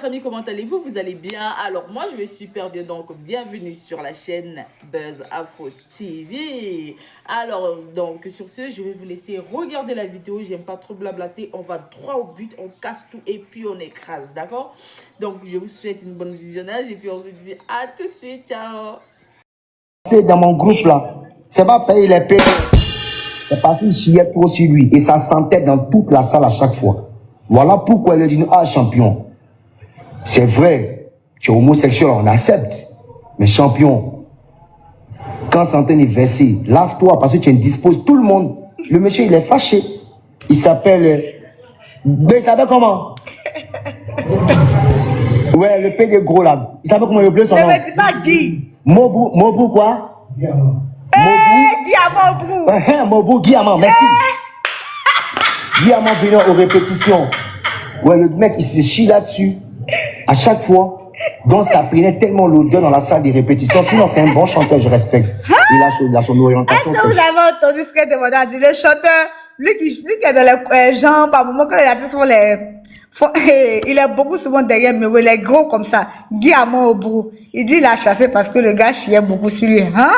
famille, comment allez-vous? Vous allez bien? Alors moi je vais super bien, donc bienvenue sur la chaîne Buzz Afro TV. Alors donc sur ce, je vais vous laisser regarder la vidéo, j'aime pas trop blablater, on va droit au but, on casse tout et puis on écrase, d'accord? Donc je vous souhaite une bonne visionnage et puis on se dit à tout de suite, ciao! C'est dans mon groupe là, c'est pas payer les payes. C'est parce qu'il chiait trop sur lui et ça sentait dans toute la salle à chaque fois. Voilà pourquoi il dit ah champion. C'est vrai, tu es homosexuel, on accepte. Mais champion, quand Santé est versé, lave-toi parce que tu indisposes tout le monde. Le monsieur il est fâché. Il s'appelle. Il s'appelle comment? Ouais, le père des gros là. Il s'appelle comment? Il oublie son nom. Ne me dis pas Guy. Mobu quoi? Guillaume. Mobu Guillaume, merci. Guillaume vient aux répétitions. Ouais, le mec il se chie là-dessus. À chaque fois. Donc ça prenait tellement l'odeur dans la salle des répétitions. Sinon c'est un bon chanteur, je respecte. Il a son orientation. Est-ce que vous avez entendu ce que demandait à dire le chanteur? Lui qui est dans les jambes, par moment quand il a dit sur les. Il est beaucoup souvent derrière, mais il est gros comme ça. Guillaume au bout. Il dit il a chassé parce que le gars chiait beaucoup sur lui. Hein?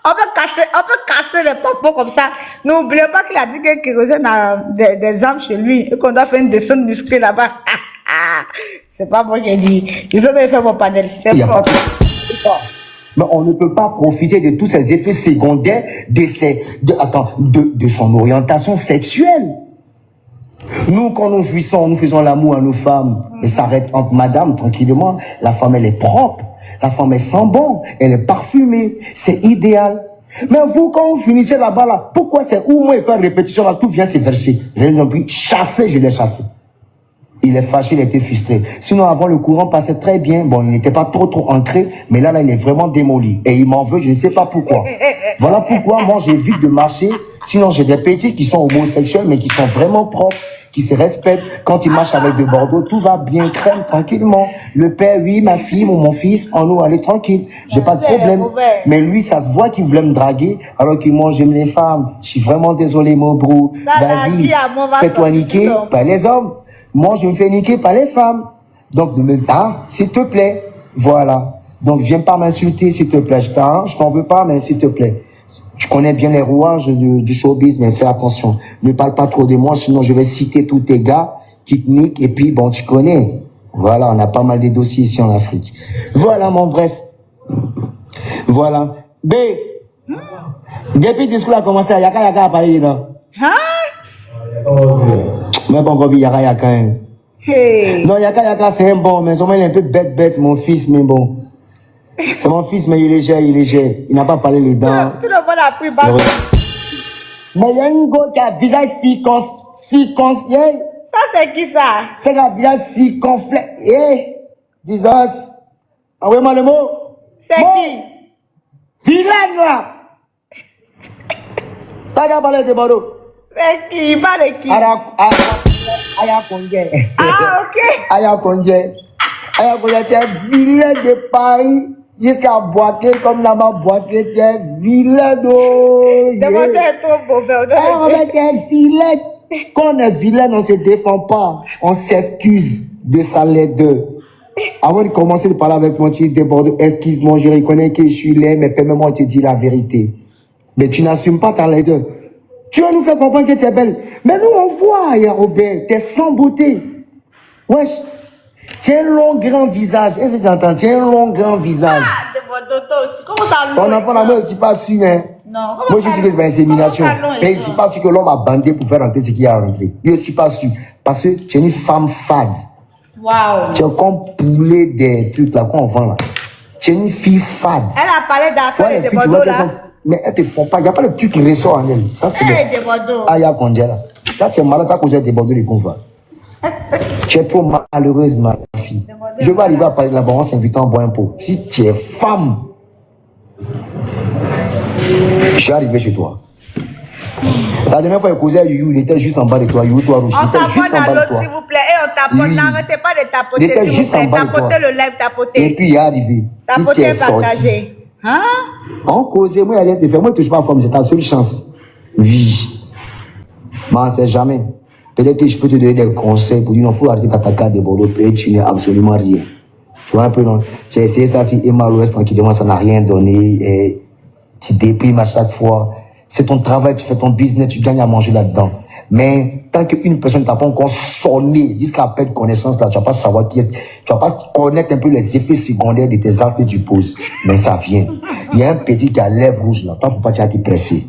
On peut casser les pompons comme ça. N'oubliez pas qu'il a dit que Kérosène a des armes chez lui et qu'on doit faire une descente musclée là-bas. C'est pas moi qui ai dit. Ils ont fait mon panel. C'est fort. Mais on ne peut pas profiter de tous ces effets secondaires de son orientation sexuelle. Nous, quand nous jouissons, nous faisons l'amour à nos femmes. Et ça arrête entre madame, tranquillement. La femme, elle est propre. La femme, elle sent bon. Elle est parfumée. C'est idéal. Mais vous, quand vous finissez là-bas, là, pourquoi c'est où moi faire répétition, là, tout vient se verser. Chasser, je l'ai chassé. Il est fâché, il était frustré. Sinon, avant, le courant passait très bien. Bon, il n'était pas trop ancré. Mais là, il est vraiment démoli. Et il m'en veut, je ne sais pas pourquoi. Voilà pourquoi, moi, j'évite de marcher. Sinon, j'ai des petits qui sont homosexuels, mais qui sont vraiment propres, qui se respectent. Quand ils marchent avec de Bordeaux, tout va bien, crème, tranquillement. Le père, oui, ma fille ou mon fils, en nous, allez tranquille. J'ai pas de problème. Mais lui, ça se voit qu'il voulait me draguer, alors que moi, j'aime les femmes. Je suis vraiment désolé, mon brou. Vas-y, fais-toi niquer par les hommes. Moi, je me fais niquer par les femmes. Donc, de même temps, s'il te plaît. Voilà. Donc, viens pas m'insulter, s'il te plaît. Je t'en veux pas, mais s'il te plaît. Tu connais bien les rouages du showbiz, mais fais attention. Ne parle pas trop de moi, sinon je vais citer tous tes gars qui te niquent. Et puis, bon, tu connais. Voilà, on a pas mal de dossiers ici en Afrique. Voilà, mon bref. Voilà. B. Depuis le discours a commencé, Yaka à Paris, là. Mais bon, on vit Yaka. Non, Yaka, c'est un bon, mais il est un peu bête, mon fils, mais bon. C'est mon fils, mais il est léger. Il n'a pas parlé les dents. Tout le monde a pris balle. Mais il y a une go qui a un visage si Ça, c'est qui ça? C'est un visage si conflé. Jesus. Envoyez-moi le mot. C'est qui? Vilaine, là. T'as qu'à parler de Bordeaux. C'est qui? Il parle de qui? Aya Kongé. Ok. Aya Kongé, tu es vilain de Paris. Jusqu'à Boaké, comme là-bas, Boaké, tu es vilain de... Demandez est trop mauvais. Tu es vilain. Quand on est vilain, on ne se défend pas. On s'excuse de sa laideur. Avant de commencer de parler avec moi, tu débordes. Excuse-moi, je reconnais que je suis laid, mais permets-moi de te dire la vérité. Mais tu n'assumes pas ta laideur. Tu vas nous faire comprendre que tu es belle. Mais nous, on voit, Robert, tu es sans beauté. Wesh. Tu as un long, grand visage. Est-ce que tu entends? Tu as un long, grand visage. Ah, de Bordeaux aussi. Comment ça long? Ton enfant, la mère, je ne suis pas sûr, hein. Non, moi, je suis sûr que c'est une insémination. Et je ne suis pas sûr que l'homme a bandé pour faire rentrer ce qu'il a rentré. Je ne suis pas sûr. Parce que tu es une femme fade. Waouh. Tu es comme poulet des trucs là qu'on vend là. Tu es une fille fade. Elle a parlé d'affaires de Bordeaux là. Mais elles te font pas. Il n'y a pas le truc qui ressort en elle. Ça, c'est de Bordeaux. Ah, il y a Kondja là. Là, tu es malade, tu as causé des Bordeaux de convoi. Tu es trop malheureuse, ma fille. Je vais arriver à parler de la balance invitant à boire un pot. Si tu es femme, je vais arriver chez toi. La dernière fois, il causait à Youyou, il était juste en bas de toi. Youyou, toi, rouge. On s'abonne à l'autre, s'il vous plaît. Et on tapote. Oui. N'arrêtez pas de tapoter, Il était s'il juste vous plaît. en bas de toi. Tapotez le live, tapotez. Et puis, il est arrivé. Tapotez, partagez. Hein? On causait, moi, il allait te faire. Moi, je ne touche pas à forme, c'est ta seule chance. Oui. Mais on ne sait jamais. Peut-être que je peux te donner des conseils pour dire non, il faut arrêter d'attaquer des Bordeaux, peut-être tu n'es absolument rien. Tu vois un peu, non? J'ai essayé ça si Emma l'Ouest tranquillement, ça n'a rien donné. Et tu déprimes à chaque fois. C'est ton travail, tu fais ton business, tu gagnes à manger là-dedans. Mais tant qu'une personne ne t'a pas encore sonné jusqu'à perdre connaissance là, tu vas pas savoir qui est, tu vas pas connaître un peu les effets secondaires de tes actes que tu poses. Mais ça vient. Il y a un petit qui a lèvres rouges là. Toi, faut pas te presser.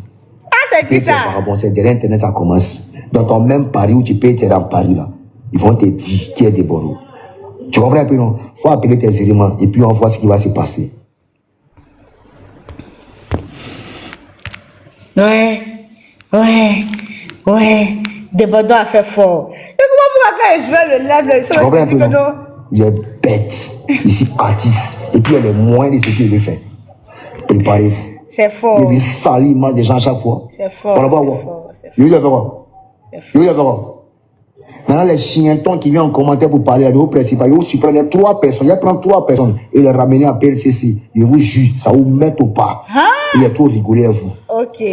Ah, c'est qui ça? Bon, c'est derrière Internet, ça commence. Dans ton même Paris où tu peux être dans Paris là, ils vont te dire qui est des Bordeaux. Tu comprends un peu, non? Faut appeler tes éléments et puis on voit ce qui va se passer. Ouais. Des Bordeaux a fait fort. Et comment pourquoi je vais le lève, Tu comprends un peu, non? Il est bête, ici artiste, et puis il est moins de ce qu'il veut faire. Préparez-vous. C'est fort. Il veut salir l'image des gens à chaque fois. C'est fort. On va voir. Il va faire quoi? Il va faire quoi? Maintenant, les chientons qui viennent en commentaire pour parler à nos principaux, ils vont prendre 3 personnes, ils prennent 3 personnes et les ramener à PLCC. Ils vous jugent, ça vous met au pas. Il est trop rigolé à vous. Ok.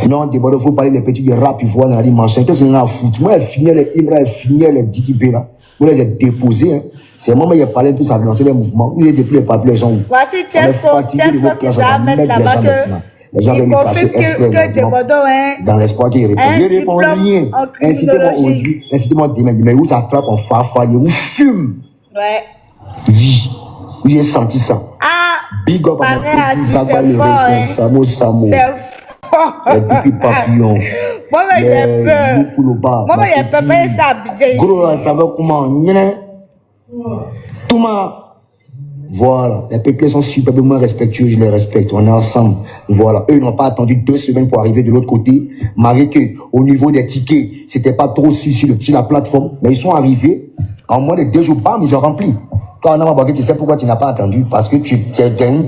Non, d'abord, il faut parler des petits de rap, ils voient dans la dimension. Qu'est-ce que c'est à foutre? Moi, elle finit les Imra, elle finit les Dikibé là. Vous les avez déposés. Hein. C'est moi, il a parlé plus à lancer les mouvements. Il est depuis les papiers, les gens. Voici Tiesco qui ça mettre là-bas que. Les gens il confirme que des Bordeaux, hein. Dans l'espoir qu'il répond. Il répond rien. Incitez-moi aujourd'hui, incitez-moi demain. Mais où ça frappe en farfa, il vous fume. Ouais. Oui, j'ai senti ça. Ah, big up à pareil, mon c'est petit fort, hein. Samo. C'est fort. Les petits papillons. Moi, mais j'ai peur. Moi, mais j'ai peur, mais ça, j'ai gros, ça va comment? Tout ma. Voilà, les péclés sont superbement respectueux, je les respecte, on est ensemble. Voilà, eux n'ont pas attendu 2 semaines pour arriver de l'autre côté. Malgré que, au niveau des tickets, c'était pas trop sur la plateforme, mais ils sont arrivés, en moins de 2 jours, bam, ils ont rempli. Toi, tu sais pourquoi tu n'as pas attendu? Parce que tu as un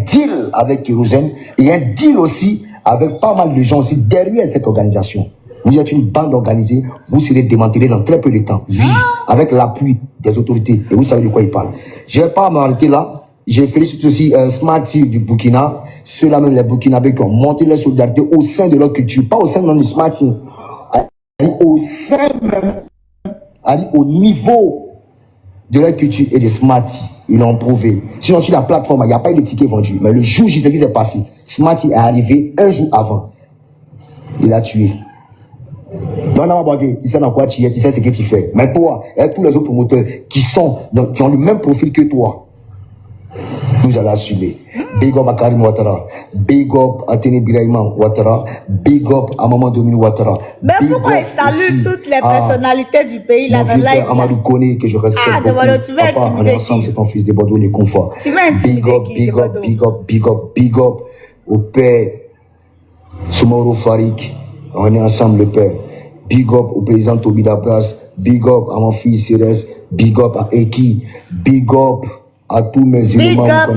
deal avec Kérosène et un deal aussi avec pas mal de gens aussi derrière cette organisation. Vous êtes une bande organisée, vous serez démantelé dans très peu de temps. Oui, avec l'appui des autorités. Et vous savez de quoi ils parlent. Je ne vais pas m'arrêter là. Je félicite aussi Smart Team du Burkina, ceux-là même les Burkinabés qui ont monté leur solidarité au sein de leur culture, pas au sein de Smart Team. Au sein même, au niveau de leur culture et de Smart Team. Ils l'ont prouvé. Sinon, sur la plateforme, il n'y a pas eu de ticket vendu. Mais le jour, je sais ce qui s'est passé. Smart Team est arrivé 1 jour avant. Il a tué. Tu sais dans quoi tu es, tu sais ce que tu fais. Mais toi, et tous les autres promoteurs qui ont le même profil que toi, vous allez assumer. Big up à Karim Ouattara, big up à Tene Birahima Ouattara, big up à Maman Dominique Ouattara. Mais pourquoi il salue toutes les personnalités du pays là dans le live? Amadou Kone, que je respecte beaucoup. Tu vas Papa, on est ensemble, c'est ton fils de Bordeaux, les confort. Tu vas intimider Big up au père Soumaoro Farik. On est ensemble, le père. Big up au président Toby Dabras. Big up à mon fils Cérès. Big up à Eki. Big up à tous mes éléments. Big up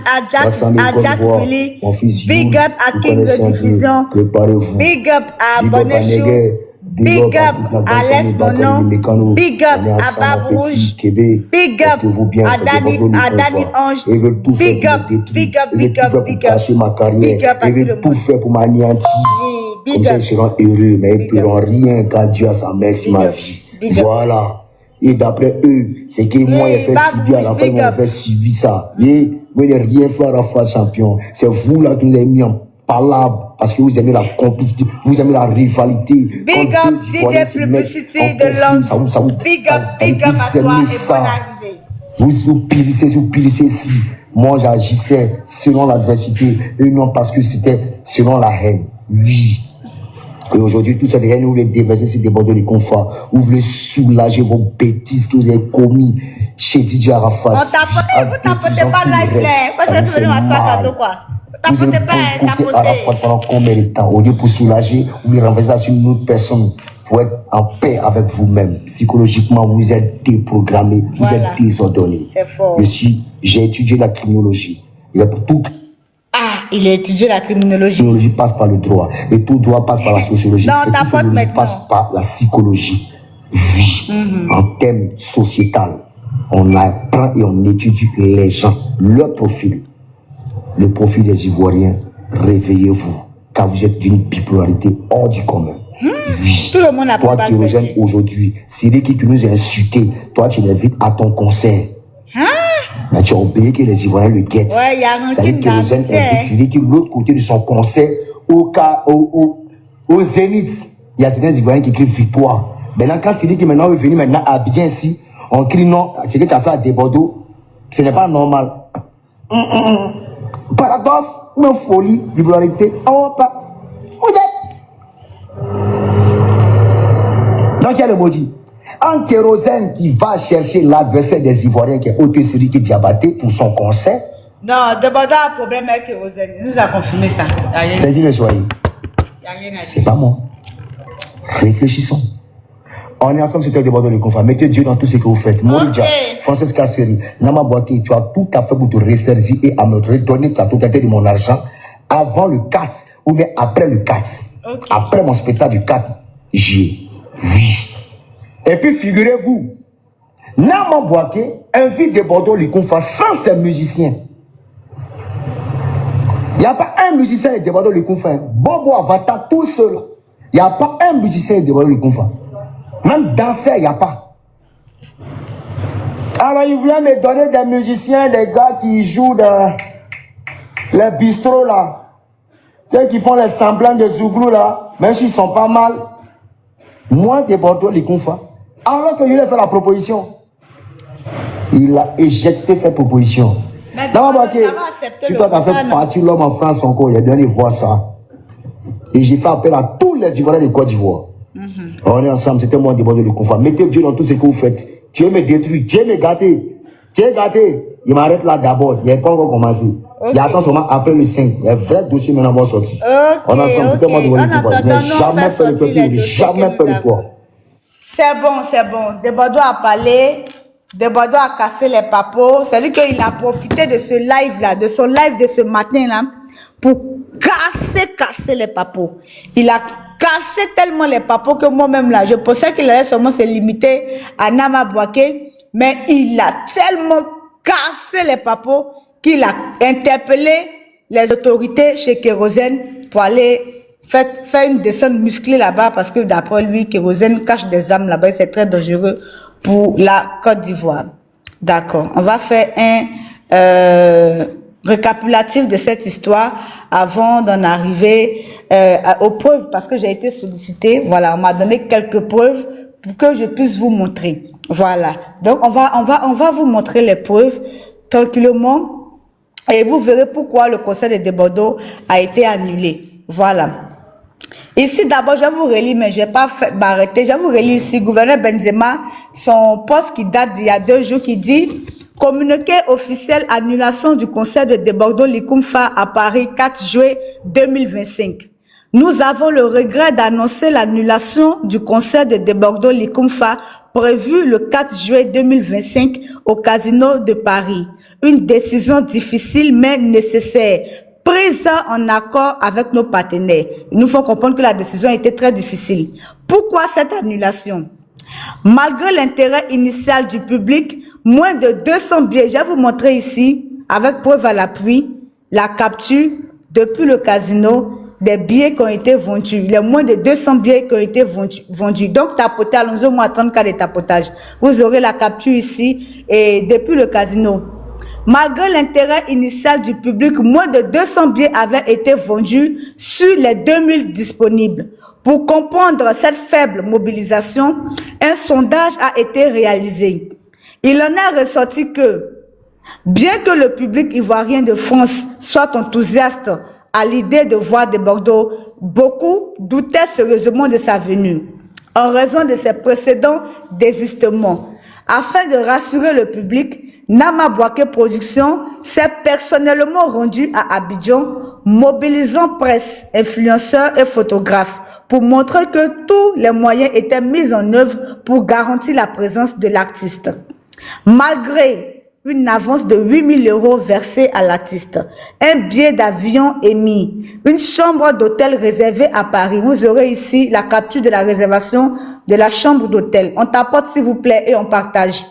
à Jack Willy. Mon fils Big up à King de Diffusion. Préparez-vous. Big up à Bonechou. Big up à Les Monon. Big up à Bab Rouge. Big up à Dani Ange. Big up cacher ma carrière. Ils veulent tout faire pour m'anéantir. Comme ça, ils seront heureux, mais ils ne pourront rien quand Dieu a sa main sur ma vie. Voilà. Et d'après eux, c'est que moi, j'ai fait si bien, à la fin, ils m'ont fait si bien ça. Et moi, je n'ai rien fait à la fois champion. C'est vous là qui nous avez mis en palabre parce que vous aimez la complicité, vous aimez la rivalité. Big up, DJ Publicité de l'homme. Big up à toi et bonne arrivée. Vous pilissez ici. Moi, j'agissais selon l'adversité et non parce que c'était selon la haine. Oui. Et aujourd'hui, tout ça, vous voulez déverser ces débordements de confort. Vous voulez soulager vos bêtises que vous avez commis chez DJ Arafat. Vous tapotez pas live là. Parce que vous venez à ça, quoi. Vous avez écouté Arafat pendant combien de temps? Au lieu pour soulager, vous voulez renverser ça sur une autre personne pour être en paix avec vous-même. Psychologiquement, vous êtes déprogrammé, vous êtes désordonné. C'est fort. J'ai étudié la criminologie. Il y a pour tout. Il a étudié la criminologie. La criminologie passe par le droit. Et tout droit passe par la sociologie. Non, et ta tout faute sociologie maintenant. passe par la psychologie. Oui. En termes sociétal, on apprend et on étudie les gens, leur profil. Le profil des Ivoiriens, réveillez-vous. car vous êtes d'une bipolarité hors du commun. Oui. Tout le monde a Toi, pas Kérosène, aujourd'hui, c'est lui qui nous a insultés. Toi, tu l'invites à ton concert. Mais tu as oublié que les Ivoiriens le guettent. Ouais, il y a un Ça veut dire que Kérosène invite Siri qui, de l'autre côté de son concert, au Zénith, il y a certains Ivoiriens qui crient victoire. Maintenant, quand Siri qui maintenant veut venir maintenant à Abidjan ici, on crie non, ce que tu as fait à Desbordeaux, ce n'est pas normal. Paradoxe, une folie, bipolarité, on va pas. Donc il y a le maudit. Un Kérosène qui va chercher l'adversaire des Ivoiriens qui est Oté-Siri qui Diabaté pour son concert. Non, Desbordeaux a un problème avec Kérosène. Il nous a confirmé ça. C'est dit le soyez. Il n'y a rien à dire. C'est pas moi. Réfléchissons. On est ensemble sur le Desbordeaux le conflit. Mettez Dieu dans tout ce que vous faites. Moridja, Francis Kasseri, Nama Boaké, tu as tout à fait pour te restaurer et à me donner la totalité de mon argent avant le 4 ou bien après le 4. Okay. Après mon spectacle du 4 juillet. Oui. Et puis figurez-vous, Nama Boaké invite Desbordeaux le conflit sans ses musiciens. Il n'y a pas un musicien de Desbordeaux le conflit. Bobo Avata tout seul. Il n'y a pas un musicien de Desbordeaux le conflit. Même danseur, il n'y a pas. Alors, il voulait me donner des musiciens, des gars qui jouent dans les bistrots là. Ceux qui font les semblants de Zouglou là, même s'ils sont pas mal. Moi, Desbordeaux, les confins. Alors que je lui ai fait la proposition, il a éjecté cette proposition. Mais non, tu dois faire partie l'homme en France encore, il a bien de voir ça. Et j'ai fait appel à tous les Ivoiriens de Côte d'Ivoire. On est ensemble, c'était moi Desbordeaux le conflit. Mettez Dieu dans tout ce que vous faites. Dieu me détruit, Dieu me gâte. Dieu gâté. Il m'arrête là d'abord, il n'a pas encore commencé. Okay. Il attend seulement après le 5. Il y a un vrai dossier maintenant va sortir. On est ensemble, c'était moi Desbordeaux le conflit. Il n'a jamais fait le toit, il n'a jamais fait le toit. C'est bon, c'est bon. Desbordeaux a parlé. Desbordeaux a cassé les papos. C'est-à-dire qu'il a profité de ce live-là, de son live de ce matin-là, pour casser les papos. Il a cassé tellement les papos que moi-même là, je pensais qu'il allait seulement se limiter à Nama Boaké, mais il a tellement cassé les papos qu'il a interpellé les autorités chez Kérosène pour aller faire une descente musclée là-bas parce que d'après lui, Kérosène cache des armes là-bas et c'est très dangereux pour la Côte d'Ivoire. D'accord, on va faire un récapitulatif de cette histoire avant d'en arriver aux preuves parce que j'ai été sollicitée. Voilà, on m'a donné quelques preuves pour que je puisse vous montrer. Voilà. Donc on va vous montrer les preuves tranquillement et vous verrez pourquoi le concert de Desbordeaux a été annulé. Voilà. Ici d'abord je vais vous relire mais je vais pas m'arrêter. Je vais vous relire ici gouverneur Benzema son poste qui date d'il y a 2 jours qui dit communiqué officiel annulation du concert de Desbordeaux Likumfa à Paris 4 juillet 2025. Nous avons le regret d'annoncer l'annulation du concert de Desbordeaux Likumfa prévu le 4 juillet 2025 au Casino de Paris. Une décision difficile mais nécessaire, prise en accord avec nos partenaires. Il nous faut comprendre que la décision était très difficile. Pourquoi cette annulation? Malgré l'intérêt initial du public, moins de 200 billets, je vais vous montrer ici, avec preuve à l'appui, la capture depuis le casino des billets qui ont été vendus. Il y a moins de 200 billets qui ont été vendus. Donc, tapoter, allons-y au moins 30 cas de tapotage. Vous aurez la capture ici et depuis le casino. Malgré l'intérêt initial du public, moins de 200 billets avaient été vendus sur les 2000 disponibles. Pour comprendre cette faible mobilisation, un sondage a été réalisé. Il en est ressorti que, bien que le public ivoirien de France soit enthousiaste à l'idée de voir Desbordeaux, beaucoup doutaient sérieusement de sa venue, en raison de ses précédents désistements. Afin de rassurer le public, Nama Boaké Productions s'est personnellement rendu à Abidjan, mobilisant presse, influenceurs et photographes pour montrer que tous les moyens étaient mis en œuvre pour garantir la présence de l'artiste. Malgré une avance de 8 000 € versée à l'artiste, un billet d'avion émis, une chambre d'hôtel réservée à Paris. Vous aurez ici la capture de la réservation de la chambre d'hôtel. On tapote s'il vous plaît et on partage.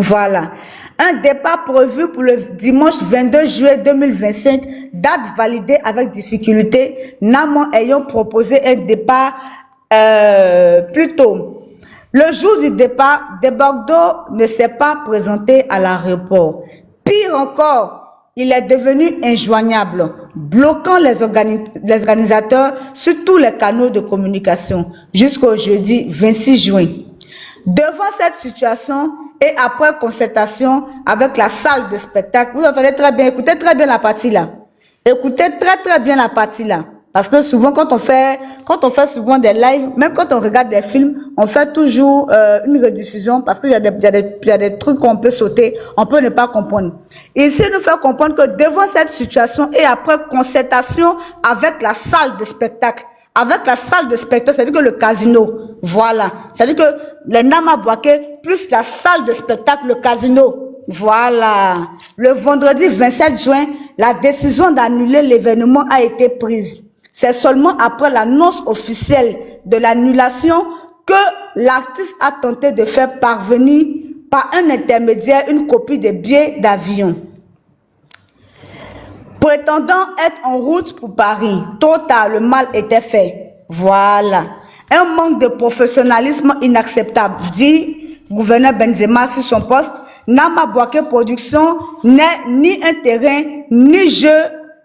Voilà. Un départ prévu pour le dimanche 22 juillet 2025, date validée avec difficulté, Naman ayant proposé un départ plus tôt. Le jour du départ, Debordo ne s'est pas présenté à l'aéroport. Pire encore, il est devenu injoignable, bloquant les organisateurs sur tous les canaux de communication jusqu'au jeudi 26 juin. Devant cette situation et après concertation avec la salle de spectacle, vous entendez très bien, écoutez très bien la partie là. Écoutez très bien la partie là. Parce que souvent quand on fait souvent des lives, même quand on regarde des films, on fait toujours une rediffusion parce qu'il y a des trucs qu'on peut sauter, on peut ne pas comprendre. Ici, nous fait comprendre que devant cette situation et après concertation avec la salle de spectacle, c'est-à-dire que le casino, voilà. C'est-à-dire que les Nama Bouaké plus la salle de spectacle, le casino, voilà. Le vendredi 27 juin, la décision d'annuler l'événement a été prise. C'est seulement après l'annonce officielle de l'annulation que l'artiste a tenté de faire parvenir par un intermédiaire une copie des billets d'avion. Prétendant être en route pour Paris, tôt tard le mal était fait. Voilà. Un manque de professionnalisme inacceptable, dit gouverneur Benzema sur son poste. Nama Bouaké Production n'est ni un terrain, ni jeu,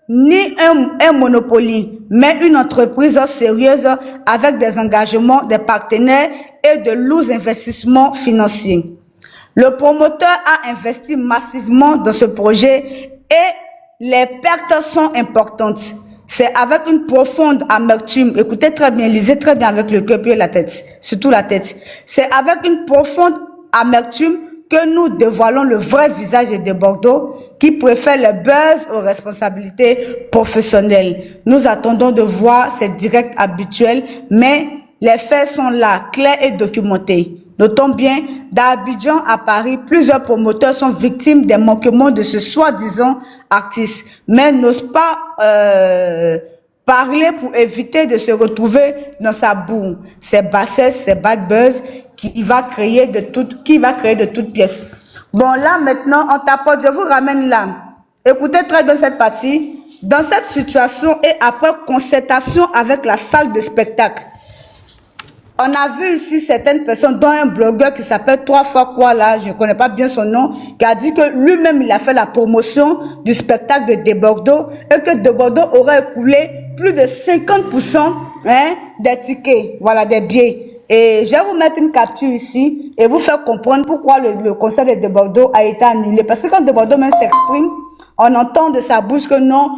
ni un monopoly, mais une entreprise sérieuse avec des engagements, des partenaires et de lourds investissements financiers. Le promoteur a investi massivement dans ce projet et les pertes sont importantes. C'est avec une profonde amertume. Écoutez très bien, lisez très bien avec le cœur et la tête, surtout la tête. C'est avec une profonde amertume que nous dévoilons le vrai visage de Bordeaux qui préfère le buzz aux responsabilités professionnelles. Nous attendons de voir ces directs habituels, mais les faits sont là, clairs et documentés. Notons bien, d'Abidjan à Paris, plusieurs promoteurs sont victimes des manquements de ce soi-disant artiste, mais n'osent pas parler pour éviter de se retrouver dans sa boue. C'est bassesse, c'est bad buzz qui va créer de toutes pièces. Bon, là maintenant, on tapote, je vous ramène là. Écoutez très bien cette partie. Dans cette situation et après concertation avec la salle de spectacle, on a vu ici certaines personnes, dont un blogueur qui s'appelle 3 fois quoi là, je ne connais pas bien son nom, qui a dit que lui-même il a fait la promotion du spectacle de Debordo et que Debordo aurait écoulé plus de 50% des tickets, voilà, des billets. Et je vais vous mettre une capture ici et vous faire comprendre pourquoi le concert de Debordo a été annulé. Parce que quand Debordo même s'exprime, on entend de sa bouche que non.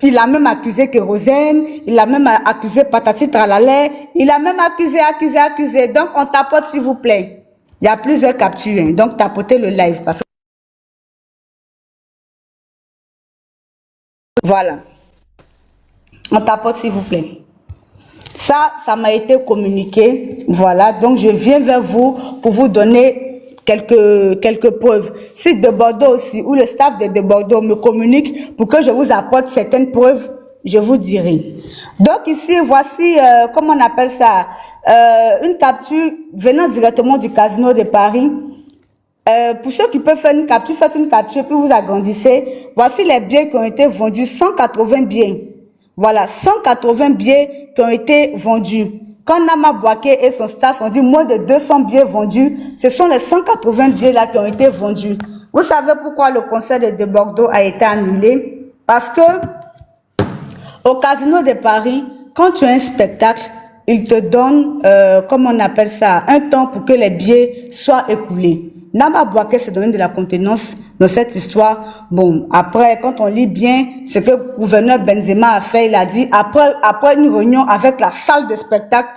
Il a même accusé Kérosène, il a même accusé Patati Tralala, il a même accusé. Donc, on tapote s'il vous plaît. Il y a plusieurs captures, hein. Donc tapotez le live. Parce que... Voilà. On tapote s'il vous plaît. Ça m'a été communiqué. Voilà, donc je viens vers vous pour vous donner quelques preuves. Si de Bordeaux aussi, ou le staff de Bordeaux me communique pour que je vous apporte certaines preuves, je vous dirai. Donc ici, voici, comment on appelle ça, une capture venant directement du casino de Paris. Pour ceux qui peuvent faire une capture, faites une capture, puis vous agrandissez. Voici les billets qui ont été vendus, 180 billets. Voilà, 180 billets qui ont été vendus. Quand Nama Bouaké et son staff ont dit moins de 200 billets vendus, ce sont les 180 billets là qui ont été vendus. Vous savez pourquoi le concert de Bordeaux a été annulé? Parce que au Casino de Paris, quand tu as un spectacle, ils te donnent, comment on appelle ça, un temps pour que les billets soient écoulés. Nama Bouaké s'est donné de la contenance dans cette histoire. Bon, après, quand on lit bien ce que le gouverneur Benzema a fait, il a dit, après une réunion avec la salle de spectacle,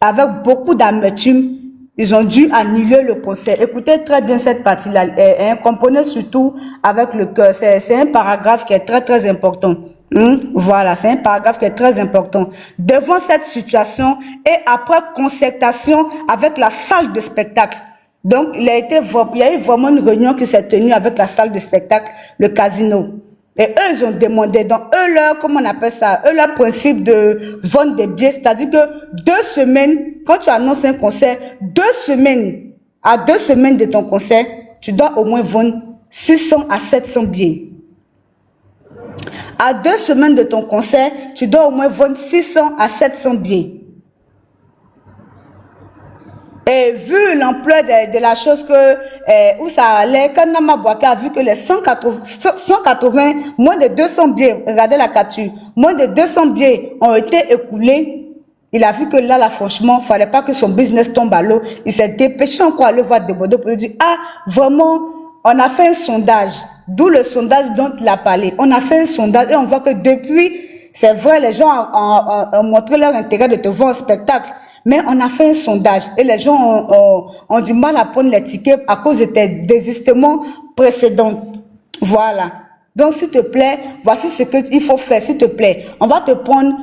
avec beaucoup d'amertume, ils ont dû annuler le concert. Écoutez très bien cette partie-là, comprenez surtout avec le cœur. C'est un paragraphe qui est très important. Voilà, c'est un paragraphe qui est très important. Devant cette situation et après concertation avec la salle de spectacle, donc, il y a eu vraiment une réunion qui s'est tenue avec la salle de spectacle, le casino. Et eux, ils ont demandé, donc eux, comment on appelle ça, leur principe de vente des billets, c'est-à-dire que 2 semaines, quand tu annonces un concert, 2 semaines, à 2 semaines de ton concert, tu dois au moins vendre 600 à 700 billets. À 2 semaines de ton concert, tu dois au moins vendre 600 à 700 billets. Et vu l'ampleur de la chose où ça allait, quand Nama Bouaké a vu que les 180, moins de 200 billets, regardez la capture, moins de 200 billets ont été écoulés, il a vu que là, franchement, il ne fallait pas que son business tombe à l'eau. Il s'est dépêché encore à aller voir Debodo pour lui dire, ah, vraiment, on a fait un sondage, d'où le sondage dont il a parlé. On a fait un sondage et on voit que depuis, c'est vrai, les gens ont montré leur intérêt de te voir en spectacle. Mais on a fait un sondage et les gens ont du mal à prendre les tickets à cause de tes désistements précédents. Voilà. Donc, s'il te plaît, voici ce qu'il faut faire, s'il te plaît. On va te prendre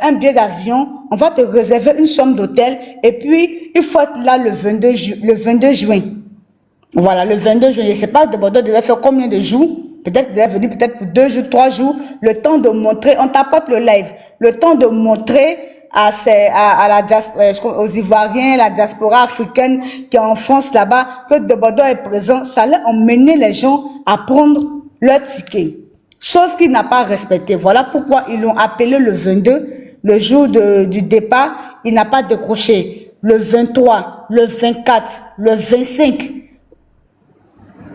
un billet d'avion, on va te réserver une chambre d'hôtel et puis, il faut être là le 22 juin. Voilà, le 22 juin. Je ne sais pas, Debodo devait faire combien de jours. Peut-être qu'il devait venir peut-être pour 2 jours, 3 jours. Le temps de montrer, on t'apporte le live. Le temps de montrer à la diaspora, aux Ivoiriens, la diaspora africaine qui est en France là-bas, que Debodo est présent, ça allait emmener les gens à prendre leur ticket. Chose qu'il n'a pas respectée. Voilà pourquoi ils l'ont appelé le 22, le jour du départ, il n'a pas décroché. Le 23, le 24, le 25.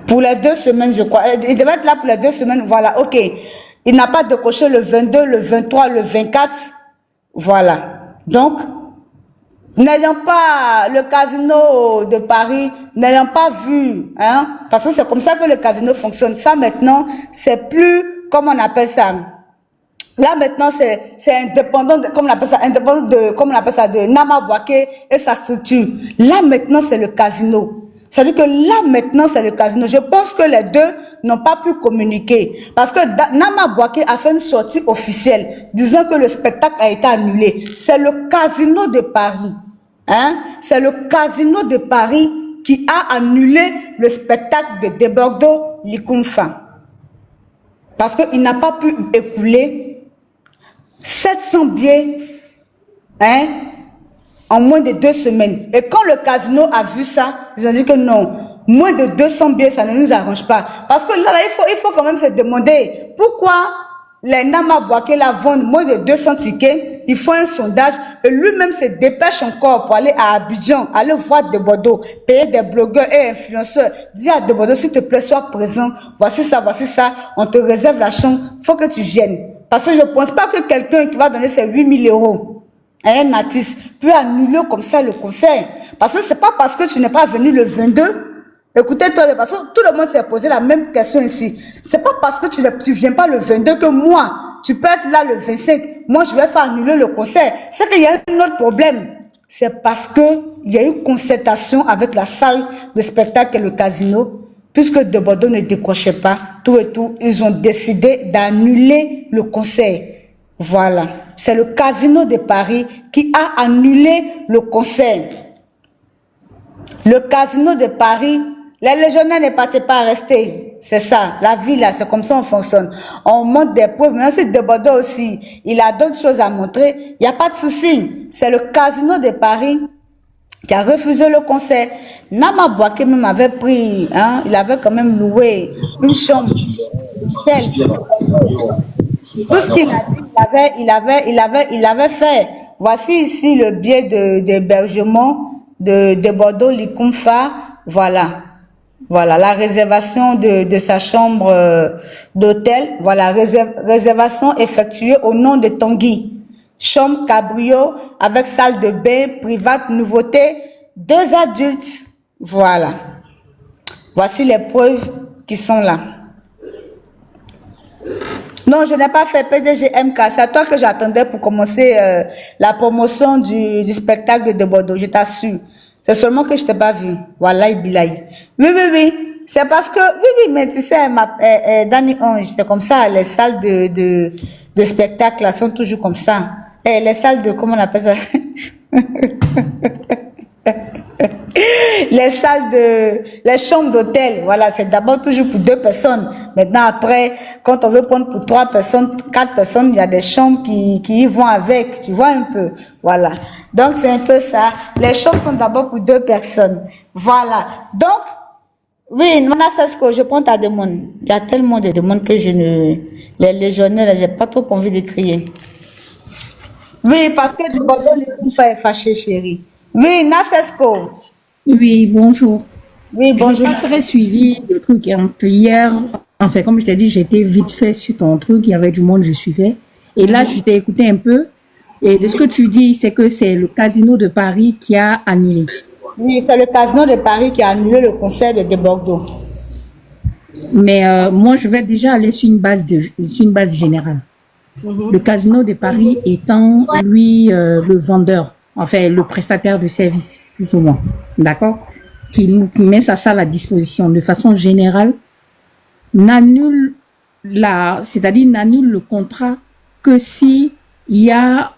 Pour les 2 semaines, je crois. Il devait être là pour les 2 semaines, voilà, ok. Il n'a pas décroché le 22, le 23, le 24. Voilà. Donc, n'ayant pas le casino de Paris, n'ayant pas vu, hein, parce que c'est comme ça que le casino fonctionne. Ça maintenant, c'est plus, comment on appelle ça? Là maintenant, c'est indépendant, comme on appelle ça, indépendant de, comme on appelle ça, de Nama Bouaké et sa structure. Là maintenant, c'est le casino. C'est-à-dire que là, maintenant, c'est le casino. Je pense que les deux n'ont pas pu communiquer. Parce que Nama Bouaké a fait une sortie officielle disant que le spectacle a été annulé. C'est le casino de Paris. Hein? C'est le casino de Paris qui a annulé le spectacle de Debodo Likumfa. Parce qu'il n'a pas pu écouler 700 billets, hein, en moins de 2 semaines. Et quand le casino a vu ça, ils ont dit que non, moins de 200 billets, ça ne nous arrange pas. Parce que là, il faut quand même se demander pourquoi les Nama Bouaké la vendent moins de 200 tickets. Ils font un sondage et lui-même se dépêche encore pour aller à Abidjan, aller voir Debodo, payer des blogueurs et influenceurs. Dis à Debodo, s'il te plaît, sois présent. Voici ça, on te réserve la chambre. Il faut que tu viennes. Parce que je ne pense pas que quelqu'un qui va donner ses 8 000 € à un artiste peut annuler comme ça le concert. Parce que c'est pas parce que tu n'es pas venu le 22. Écoutez-toi, parce que tout le monde s'est posé la même question ici. C'est pas parce que tu viens pas le 22 que moi, tu peux être là le 25. Moi, je vais faire annuler le concert. C'est qu'il y a un autre problème. C'est parce que il y a eu concertation avec la salle de spectacle et le casino. Puisque Debodo ne décrochait pas, tout et tout, ils ont décidé d'annuler le concert. Voilà. C'est le casino de Paris qui a annulé le concert. Le casino de Paris, les légionnaires ne partent pas à rester. C'est ça, la vie là, c'est comme ça on fonctionne. On montre des preuves. Maintenant, c'est Debodo aussi. Il a d'autres choses à montrer. Il n'y a pas de souci. C'est le casino de Paris qui a refusé le concert. Nama Bouaké même avait pris, hein, il avait quand même loué une chambre. Tout ce qu'il a dit, il avait fait. Voici ici le billet d'hébergement de Debodo Likumfa. Voilà. Voilà, la réservation de sa chambre d'hôtel. Voilà, réservation effectuée au nom de Tanguy. Chambre cabrio avec salle de bain, private, nouveauté, 2 adultes. Voilà. Voici les preuves qui sont là. Non, je n'ai pas fait PDG MK. C'est à toi que j'attendais pour commencer la promotion du spectacle de Debodo. Je t'assure. C'est seulement que je ne t'ai pas vu. Voilà, Bilaï. Oui. C'est parce que, oui, mais tu sais, Dani Ange, c'est comme ça. Les salles de spectacle là, sont toujours comme ça. Et les salles de, comment on appelle ça? Les chambres d'hôtel, voilà, c'est d'abord toujours pour 2 personnes. Maintenant, après, quand on veut prendre pour 3 personnes, 4 personnes, il y a des chambres qui y vont avec, tu vois un peu. Voilà. Donc, c'est un peu ça. Les chambres sont d'abord pour 2 personnes. Voilà. Donc, Oui, Nana Sesko, je prends ta demande. Il y a tellement de demandes que je ne... Les légionnaires, j'ai pas trop envie de crier. Oui, parce que du Bordeaux, les coups est fâché, chérie. Oui, Nasesko. Oui, bonjour. Oui, Je n'ai bonjour. pas très suivi le truc un peu hier. Enfin, comme je t'ai dit, j'étais vite fait sur ton truc. Il y avait du monde, je suivais. Et là, je t'ai écouté un peu. Et de ce que tu dis, c'est que c'est le casino de Paris qui a annulé. Oui, c'est le casino de Paris qui a annulé le concert de Bordeaux. Mais moi, je vais déjà aller sur sur une base générale. Le casino de Paris étant, lui, le vendeur, enfin, le prestataire de service, plus ou moins. D'accord? Qui met sa salle à disposition de façon générale, n'annule c'est-à-dire n'annule le contrat que si il y a,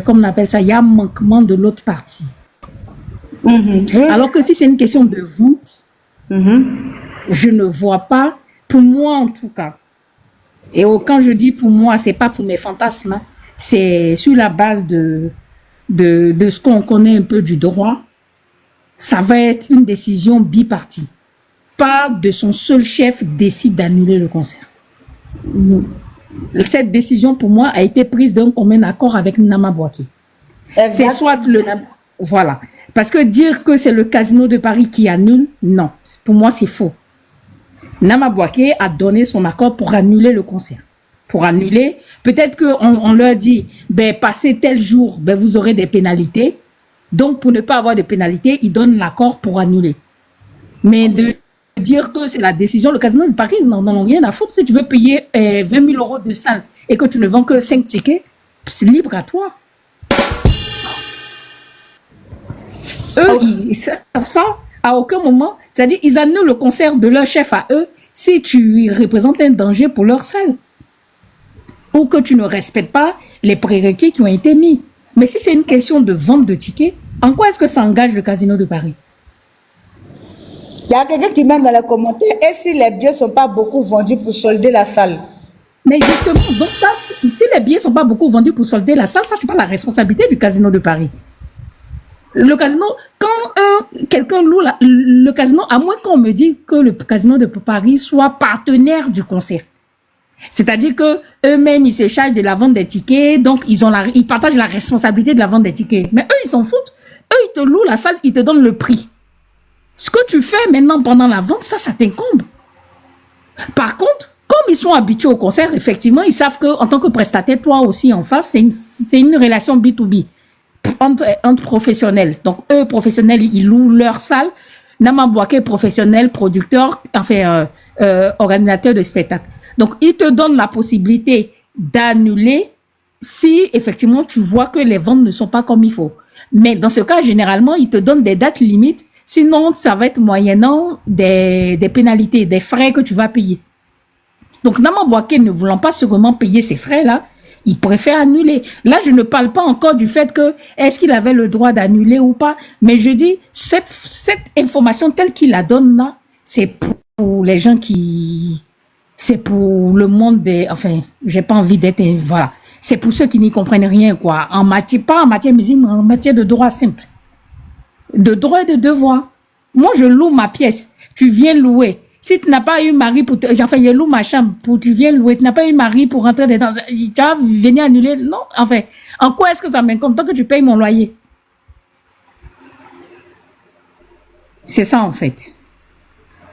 comment on appelle ça, il y a manquement de l'autre partie. Alors que si c'est une question de vente, je ne vois pas, pour moi en tout cas, et quand je dis pour moi, c'est pas pour mes fantasmes, hein, c'est sur la base de ce qu'on connaît un peu du droit, ça va être une décision bipartie. Pas de son seul chef décide d'annuler le concert. Cette décision, pour moi, a été prise d'un commun accord avec Nama Bouaké. C'est soit voilà. Parce que dire que c'est le casino de Paris qui annule, non. Pour moi, c'est faux. Nama Bouaké a donné son accord pour annuler le concert. Pour annuler, peut-être qu'on leur dit, ben, passez tel jour, ben, vous aurez des pénalités. Donc, pour ne pas avoir de pénalités, ils donnent l'accord pour annuler. Mais de dire que c'est la décision, le casino de Paris, n'en ont rien à foutre. Si tu veux payer 20 000 euros de salle et que tu ne vends que 5 tickets, c'est libre à toi. Eux, ils savent ça à aucun moment. C'est-à-dire, ils annulent le concert de leur chef à eux si tu représentes un danger pour leur salle. Ou que tu ne respectes pas les prérequis qui ont été mis. Mais si c'est une question de vente de tickets, en quoi est-ce que ça engage le casino de Paris? Il y a quelqu'un qui met dans les commentaires, et si les billets ne sont pas beaucoup vendus pour solder la salle? Mais justement, donc ça, si les billets ne sont pas beaucoup vendus pour solder la salle, ça, c'est pas la responsabilité du casino de Paris. Le casino, quand quelqu'un loue le casino, à moins qu'on me dise que le casino de Paris soit partenaire du concert. C'est-à-dire que eux-mêmes, ils se chargent de la vente des tickets, donc ils partagent la responsabilité de la vente des tickets. Mais eux, ils s'en foutent. Eux, ils te louent la salle, ils te donnent le prix. Ce que tu fais maintenant pendant la vente, ça t'incombe. Par contre, comme ils sont habitués au concert, effectivement, ils savent que en tant que prestataire, toi aussi en face, c'est une relation B2B entre professionnels. Donc, eux, professionnels, ils louent leur salle. Nama Bouaké, professionnel, producteur, enfin, organisateur de spectacle. Donc, ils te donnent la possibilité d'annuler si, effectivement, tu vois que les ventes ne sont pas comme il faut. Mais dans ce cas, généralement, ils te donnent des dates limites. Sinon, ça va être moyennant des pénalités, des frais que tu vas payer. Donc, Nama Bouaké, ne voulant pas sûrement payer ces frais-là, il préfère annuler. Là, je ne parle pas encore du fait que est-ce qu'il avait le droit d'annuler ou pas. Mais je dis, cette information telle qu'il la donne là, c'est pour les gens qui... C'est pour le monde des... Enfin, j'ai pas envie d'être... Voilà. C'est pour ceux qui n'y comprennent rien, quoi. En matière, pas en matière musique, mais en matière de droit simple. De droit et de devoir. Moi, je loue ma pièce. Tu viens louer. Si tu n'as pas eu mari pour... Enfin, je loue ma chambre pour tu viens louer. Tu n'as pas eu mari pour rentrer dedans. Tu vas venir annuler. Non, enfin, en quoi est-ce que ça m'incombe tant que tu payes mon loyer? C'est ça, en fait.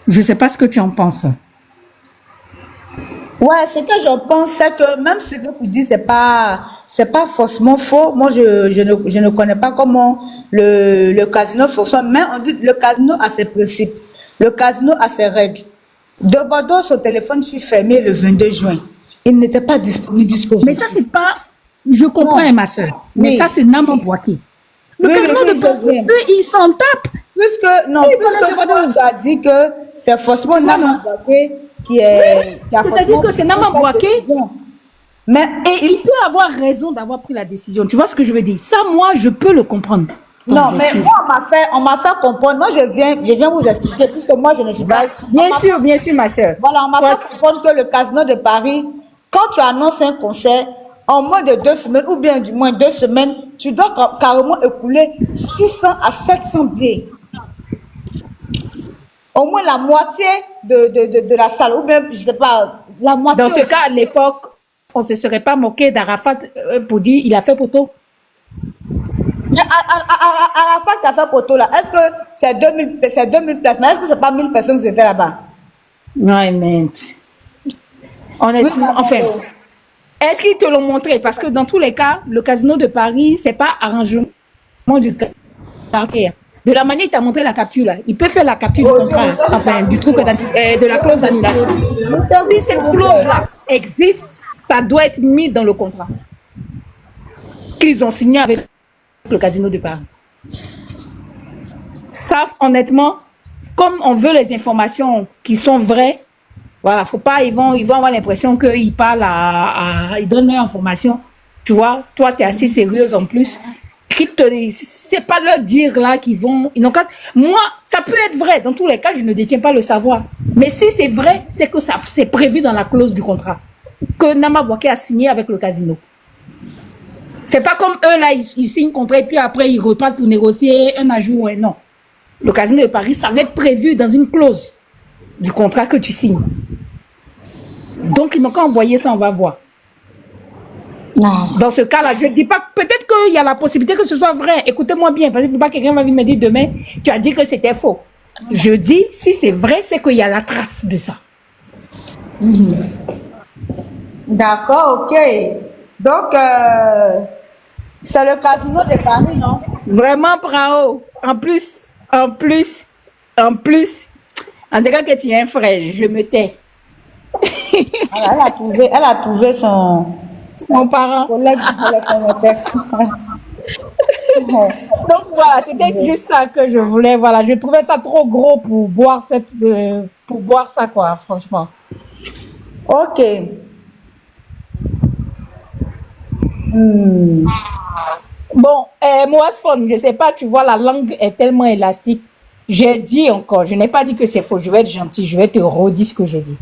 Je ne sais pas ce que tu en penses. Ouais, ce que j'en pense, c'est que même ce que tu dis, c'est pas forcément faux. Moi, je ne connais pas comment le casino fonctionne, mais on dit le casino a ses principes, le casino a ses règles. De Bordeaux, son téléphone fut fermé le 22 juin. Il n'était pas disponible jusqu'au 22. Mais ça, c'est pas... Je comprends, ma soeur. Mais Oui. ça, c'est Nama Bouaké. Le Oui, casino oui, de Bordeaux, eux, ils s'en tapent. Puisque toi, tu as dit que c'est forcément Voilà. Nama Bouaké qui est... qui a C'est-à-dire que c'est Nama forcément pris Bouaké. cette décision. Mais Et il peut avoir raison d'avoir pris la décision. Tu vois ce que je veux dire? Ça, moi, je peux le comprendre. Donc, non, je mais suis- moi, on m'a fait comprendre. Moi, je viens vous expliquer, puisque moi, je ne suis pas... Bien sûr, ma soeur. Voilà, on m'a fait comprendre que le casino de Paris, quand tu annonces un concert, en moins de 2 semaines, ou bien du moins 2 semaines, tu dois carrément écouler 600 à 700 billets. au moins la moitié de la salle, ou bien, je sais pas, la moitié. Dans ce cas, à l'époque, on ne se serait pas moqué d'Arafat pour dire il a fait poteau. Arafat qui a fait poteau là, est-ce que c'est 2000 places, mais est-ce que c'est pas 1000 personnes qui étaient là-bas? Ouais, mais honnêtement, Oui, enfin, est-ce qu'ils te l'ont montré? Parce que dans tous les cas, le casino de Paris, c'est pas arrangement du quartier. De la manière il t'a montré la capture là, il peut faire la capture du contrat, enfin du truc de la clause d'annulation. Si cette clause là existe, ça doit être mis dans le contrat qu'ils ont signé avec le casino de Paris. Ça, honnêtement, comme on veut les informations qui sont vraies, voilà, faut pas, ils vont avoir l'impression qu'ils parlent ils donnent leur information. Tu vois, toi, tu es assez sérieuse en plus. C'est pas leur dire là qu'ils vont. Moi, ça peut être vrai. Dans tous les cas, je ne détiens pas le savoir. Mais si c'est vrai, c'est que ça, c'est prévu dans la clause du contrat que Nama Bouaké a signé avec le casino. C'est pas comme eux là, ils signent le contrat et puis après ils repartent pour négocier un ajout. Non. Le casino de Paris, ça va être prévu dans une clause du contrat que tu signes. Donc, ils n'ont qu'à envoyer ça, on va voir. Non. Dans ce cas-là, je ne dis pas, peut-être qu'il y a la possibilité que ce soit vrai. Écoutez-moi bien, parce qu'il ne faut pas que quelqu'un va venir me dire demain, tu as dit que c'était faux. Je dis, si c'est vrai, c'est qu'il y a la trace de ça. D'accord, ok. Donc, c'est le casino de Paris, non? Vraiment, bravo. En plus, en tout cas que tu es un frère, je me tais. Elle a trouvé son parent. collègue dans les commentaires. Donc voilà, c'était juste ça que je voulais. Voilà, je trouvais ça trop gros pour boire ça quoi, franchement. Ok. Bon, moi, je sais pas, tu vois, la langue est tellement élastique. J'ai dit encore, je n'ai pas dit que c'est faux, je vais être gentil, je vais te redire ce que j'ai dit.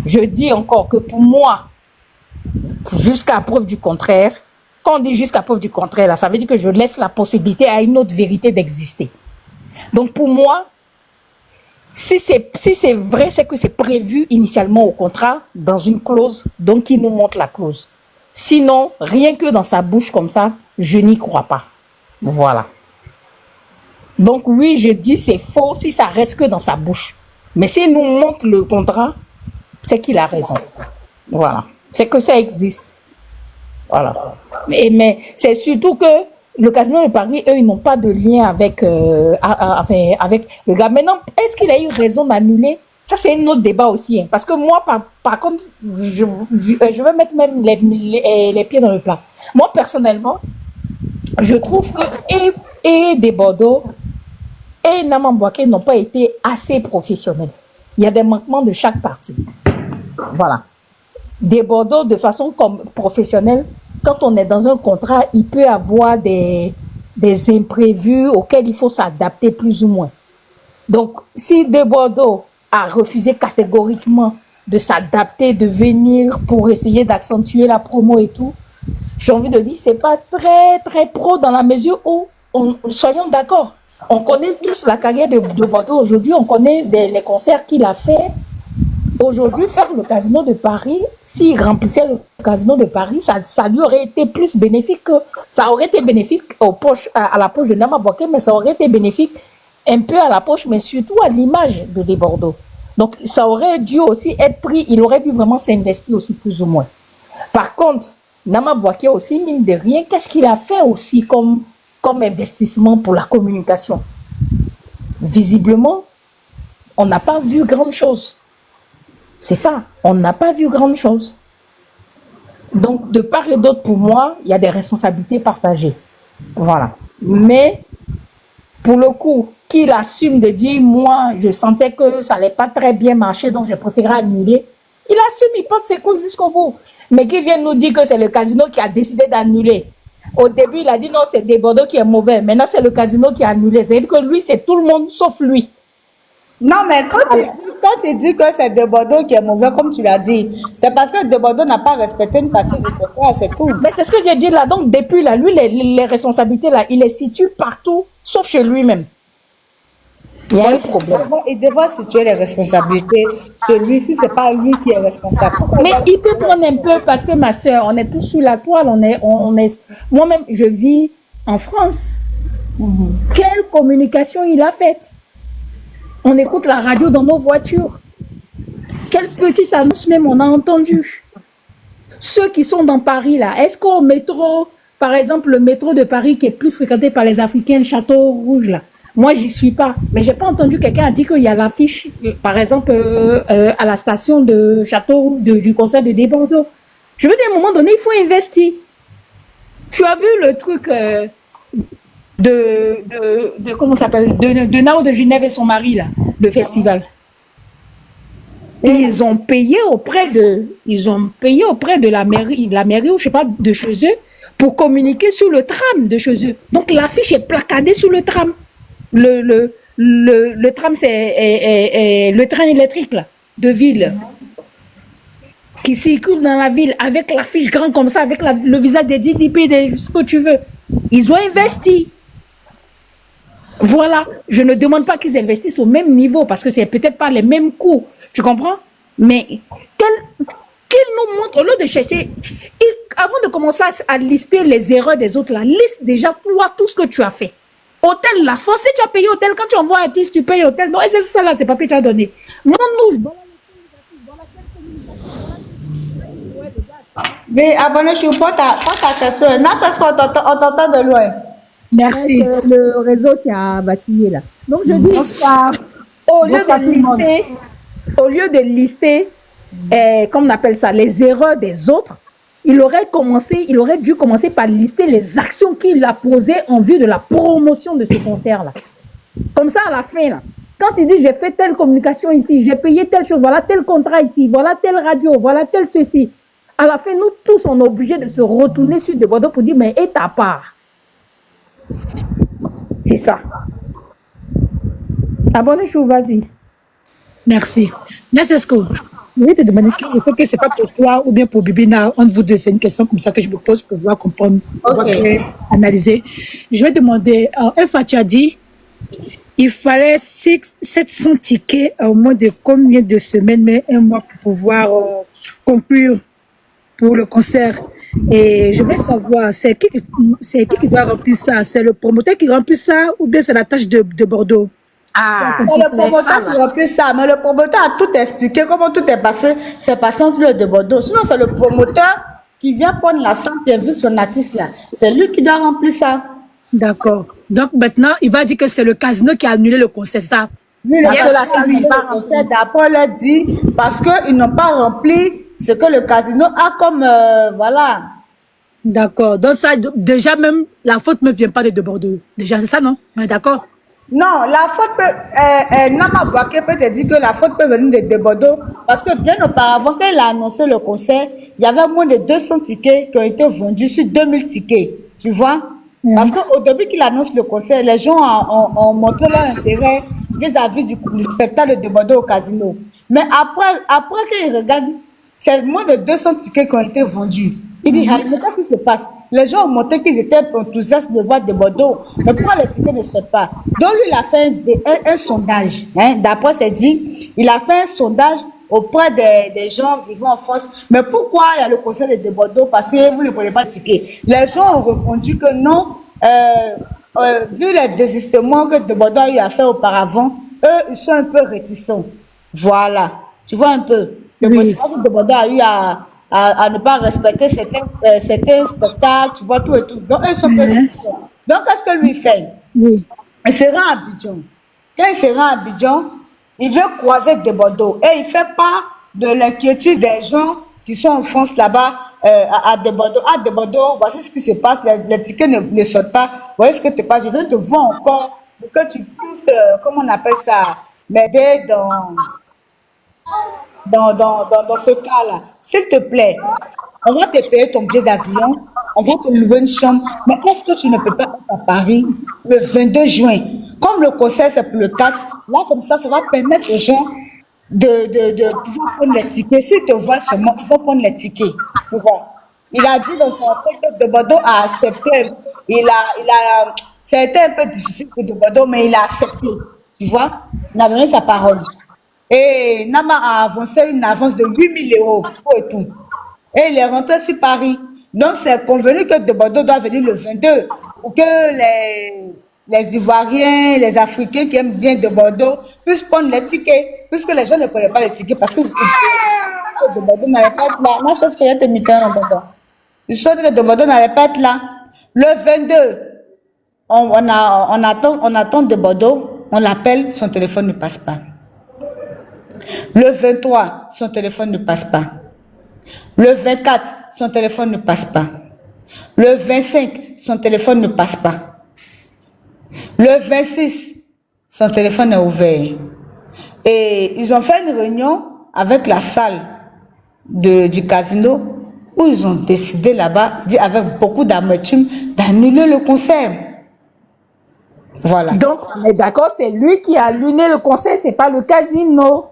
Je dis encore que pour moi, jusqu'à preuve du contraire, quand on dit jusqu'à preuve du contraire, là, ça veut dire que je laisse la possibilité à une autre vérité d'exister. Donc pour moi, si c'est vrai, c'est que c'est prévu initialement au contrat dans une clause, donc il nous montre la clause. Sinon, rien que dans sa bouche comme ça, je n'y crois pas. Voilà. Donc oui, je dis c'est faux si ça reste que dans sa bouche. Mais s'il nous montre le contrat, c'est qu'il a raison. Voilà. C'est que ça existe. Voilà. Mais c'est surtout que le casino de Paris, eux, ils n'ont pas de lien avec le gars. Maintenant, est-ce qu'il a eu raison d'annuler? Ça, c'est un autre débat aussi. Hein. Parce que moi, par contre, je vais mettre même les pieds dans le plat. Moi, personnellement, je trouve que et des Bordeaux et Nama Bouaké n'ont pas été assez professionnels. Il y a des manquements de chaque partie. Voilà. Des Bordeaux, de façon professionnelle, quand on est dans un contrat, il peut avoir des imprévus auxquels il faut s'adapter plus ou moins. Donc, si De Bordeaux a refusé catégoriquement de s'adapter, de venir pour essayer d'accentuer la promo et tout, j'ai envie de dire, c'est pas très, très pro dans la mesure où, soyons d'accord, on connaît tous la carrière de Bordeaux aujourd'hui, on connaît les concerts qu'il a fait. Aujourd'hui, faire le casino de Paris, s'il remplissait le casino de Paris, ça lui aurait été plus bénéfique que, ça aurait été bénéfique à la poche de Nama Bouaké, mais ça aurait été bénéfique un peu à la poche, mais surtout à l'image de Bordeaux. Donc, ça aurait dû aussi être pris, il aurait dû vraiment s'investir aussi plus ou moins. Par contre, Nama Bouaké aussi, mine de rien, qu'est-ce qu'il a fait aussi comme investissement pour la communication? Visiblement, on n'a pas vu grande chose. C'est ça, on n'a pas vu grande chose. Donc, de part et d'autre, pour moi, il y a des responsabilités partagées. Voilà. Mais, pour le coup, qu'il assume de dire, moi, je sentais que ça n'allait pas très bien marcher, donc je préférais annuler. Il assume, il porte ses coups jusqu'au bout. Mais qu'il vienne nous dire que c'est le casino qui a décidé d'annuler. Au début, il a dit non, c'est des Bordeaux qui est mauvais. Maintenant, c'est le casino qui a annulé. C'est-à-dire que lui, c'est tout le monde sauf lui. Non, mais quand tu dis que c'est De Bordeaux qui est mauvais, comme tu l'as dit, c'est parce que De Bordeaux n'a pas respecté une partie du contrat, c'est tout. Mais c'est ce que j'ai dit là. Donc, depuis là, lui, les responsabilités là, il les situe partout, sauf chez lui-même. Il y a un problème. Il devrait situer les responsabilités de lui si c'est pas lui qui est responsable. Mais il peut prendre un peu parce que ma soeur, on est tous sous la toile, moi-même, je vis en France. Quelle communication il a faite? On écoute la radio dans nos voitures. Quelle petite annonce même on a entendue. Ceux qui sont dans Paris là, est-ce qu'au métro, par exemple le métro de Paris qui est plus fréquenté par les Africains, le Château Rouge là, moi j'y suis pas, mais j'ai pas entendu quelqu'un dire qu'il y a l'affiche, par exemple à la station de Château Rouge du concert de Desbordeaux. Je veux dire, à un moment donné, il faut investir. Tu as vu le truc comment ça s'appelle, de Nao de Genève et son mari là, le festival. Ils ont payé auprès de la mairie ou je sais pas de chez eux pour communiquer sur le tram de chez eux. Donc l'affiche est placardée sur le tram. Le tram c'est le train électrique là, de ville qui circule dans la ville avec l'affiche grande comme ça, avec le visage des DDP, de ce que tu veux. Ils ont investi. Voilà, je ne demande pas qu'ils investissent au même niveau parce que c'est peut-être pas les mêmes coûts, tu comprends? Mais qu'ils nous montrent, au lieu de chercher, avant de commencer à lister les erreurs des autres, là, liste déjà toi tout ce que tu as fait. Hôtel, là, forcé, tu as payé hôtel, quand tu envoies un artiste, tu payes hôtel, non, et c'est ça là, c'est pas que tu as donné. Montre-nous. Mais abonné, je suis pas ta question. Non, c'est ce qu'on t'entend de loin. Merci. Le réseau qui a vacillé là. Donc je dis, au lieu de lister, comme on appelle ça, les erreurs des autres, il aurait dû commencer par lister les actions qu'il a posées en vue de la promotion de ce concert-là. Comme ça, à la fin, là, quand il dit j'ai fait telle communication ici, j'ai payé telle chose, voilà tel contrat ici, voilà telle radio, voilà tel ceci. À la fin, nous tous, on est obligés de se retourner sur Desbordeaux pour dire mais et ta part? C'est ça. Abonnez-vous, vas-y. Merci. Nesesco, je vais te demander il faut que c'est pas pour toi ou bien pour Bibina, entre vous deux, c'est une question comme ça que je me pose pour pouvoir comprendre, pour pouvoir analyser. Je vais demander, un fois tu as dit, il fallait 700 tickets au moins de combien de semaines, mais un mois pour pouvoir conclure pour le concert. Et je veux savoir, c'est qui doit remplir ça? C'est le promoteur qui remplit ça ou bien c'est la tâche de Bordeaux? C'est le promoteur qui remplit ça, mais le promoteur a tout expliqué, comment tout est passé, c'est passé entre le de Bordeaux. Sinon, c'est le promoteur qui vient prendre la salle, qui invite son artiste là. C'est lui qui doit remplir ça. D'accord. Donc maintenant, il va dire que c'est le casino qui a annulé le concert, ça. Lui, le concert d'après l'a dit parce qu'ils n'ont pas rempli ce que le casino a comme, voilà. D'accord. Donc ça, déjà même, la faute ne vient pas de Bordeaux. Déjà, c'est ça, non? On est d'accord? Non, la faute peut, Nama Bouaké peut te dire que la faute peut venir de Bordeaux parce que bien auparavant, quand il a annoncé le concert, il y avait moins de 200 tickets qui ont été vendus sur 2000 tickets. Tu vois? Parce qu'au début qu'il annonce le concert, les gens ont montré leur intérêt vis-à-vis du spectacle de Bordeaux au casino. Mais après qu'il regarde, c'est moins de 200 tickets qui ont été vendus. Il dit, mais qu'est-ce qui se passe? Les gens ont montré qu'ils étaient enthousiastes de voir de Bordeaux. Mais pourquoi les tickets ne sortent pas? Donc lui, il a fait un sondage. Hein, d'après c'est dit, il a fait un sondage auprès des gens vivant en France. Mais pourquoi il y a le concert de Bordeaux? Parce que vous ne prenez pas de tickets. Les gens ont répondu que non. Vu les désistements que de Bordeaux a eu à faire auparavant, eux, ils sont un peu réticents. Voilà. Tu vois un peu. Le conséquence de Bordeaux a eu à ne pas respecter certains spectacles, tu vois, tout et tout. Donc, eux sont peu réticents. Donc, qu'est-ce que lui fait? Il se rend à Abidjan. Quand il se rend à Abidjan, il veut croiser de Bordeaux. Et il fait part de l'inquiétude des gens qui sont en France là-bas, à de Bordeaux. À de Bordeaux, voici ce qui se passe. Les tickets ne sortent pas. Voici ce que tu passes. Je veux te voir encore pour que tu puisses, comment on appelle ça, m'aider dans ce cas-là. S'il te plaît, on va te payer ton billet d'avion, on va te louer une chambre, mais est-ce que tu ne peux pas être à Paris le 22 juin? Comme le concert c'est pour le 4, là comme ça va permettre aux gens de pouvoir prendre les tickets. S'ils te voient seulement, il faut prendre les tickets. Tu vois. Il a dit dans son texte que de Bordeaux a accepté. Ça a été un peu difficile pour de Bordeaux, mais il a accepté. Tu vois, il a donné sa parole. Et Nama a avancé une avance de 8 000 € pour et tout. Et il est rentré sur Paris. Donc, c'est convenu que de Bordeaux doit venir le 22 pour que les Ivoiriens, les Africains qui aiment bien de Bordeaux puissent prendre les tickets, puisque les gens ne prenaient pas les tickets parce que de Bordeaux n'allait pas être là. Moi, c'est ce que j'ai te mis en Bordeaux. Ils sont que de Bordeaux n'allait pas être là. Le 22, on attend de Bordeaux, on l'appelle, son téléphone ne passe pas. Le 23, son téléphone ne passe pas. Le 24, son téléphone ne passe pas. Le 25, son téléphone ne passe pas. Le 26, son téléphone est ouvert. Et ils ont fait une réunion avec la salle du casino où ils ont décidé là-bas, avec beaucoup d'amertume, d'annuler le concert. Voilà. Donc, on est d'accord, c'est lui qui a annulé le concert, c'est pas le casino.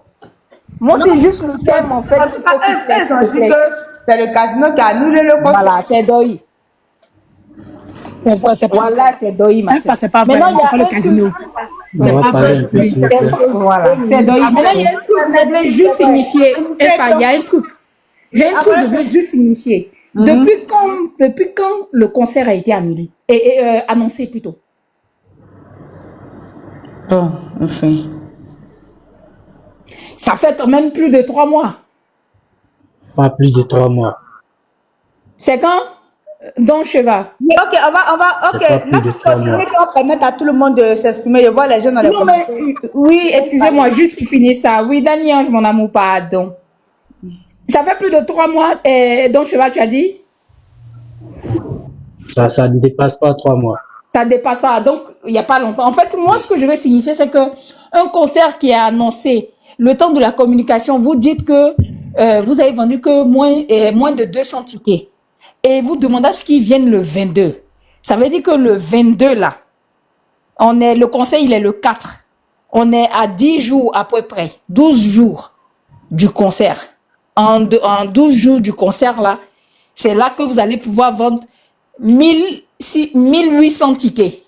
Moi, c'est juste le thème, en fait. Ils ont dit que c'est le casino qui a annulé le concert. Voilà, c'est Doi. C'est pas Voilà, c'est Doi, ma soeur. c'est pas vrai, Maintenant, il y c'est a pas le un casino. On va parler un peu, s'il vous plaît. Voilà, c'est Doi. Maintenant, il y a un truc, je voulais juste signifier. Enfin, il y a un truc. J'ai un truc, je veux juste signifier. Depuis quand le concert a été annulé et annoncé plutôt? Bon, enfin. Ça fait quand même plus de 3 mois. Pas plus de 3 mois. C'est quand? Don Cheva. Mais ok, C'est pas plus de 3 mois. On va permettre à tout le monde de s'exprimer. Je vois les gens dans les Non, mais, commentaires. oui, excusez-moi, juste pour finir ça. Oui, Dani Ange, mon amour, pardon. Ça fait plus de 3 mois, Don Cheva, tu as dit? Ça ne dépasse pas 3 mois. Ça dépasse pas. Donc, il n'y a pas longtemps. En fait, moi, ce que je veux signifier, c'est que un concert qui est annoncé, le temps de la communication, vous dites que vous avez vendu que moins de 200 tickets. Et vous demandez à ce qu'ils viennent le 22. Ça veut dire que le 22, là, le concert, il est le 4. On est à 10 jours à peu près, 12 jours du concert. En 12 jours du concert, là, c'est là que vous allez pouvoir vendre 1800 tickets.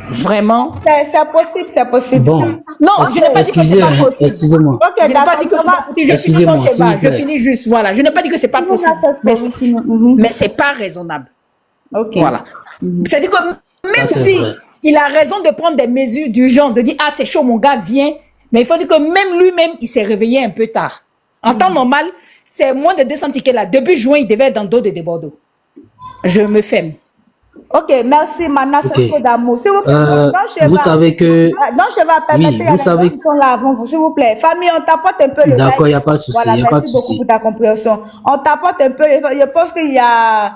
Vraiment? C'est possible. Bon, Non, je n'ai pas dit que c'est pas possible. excusez-moi. Ok, Je n'ai pas dit que c'est pas possible. Je finis Excusez-moi, quand c'est s'il pas. vous Je plaît. finis juste, voilà. Je n'ai pas dit que c'est pas possible. Mais c'est pas raisonnable. Ok. Voilà. C'est-à-dire que même c'est si vrai. il a raison de prendre des mesures d'urgence, de dire, ah, c'est chaud, mon gars, viens. Mais il faut dire que même lui-même, il s'est réveillé un peu tard. En temps normal, c'est moins de 200 tickets là. Début juin, il devait être dans le dos de Bordeaux. Je me ferme. Ok, merci, Mana, c'est Ok. ce d'amour. S'il vous plaît, Vous savez que... Non, je vais permettre, Oui, il y a vous des savez- gens qui sont là avant vous, s'il vous plaît. Famille, on tapote un peu le D'accord, like. il n'y a pas de souci, Voilà, il n'y a pas de merci beaucoup souci. pour ta compréhension. On tapote un peu, je pense qu'il y a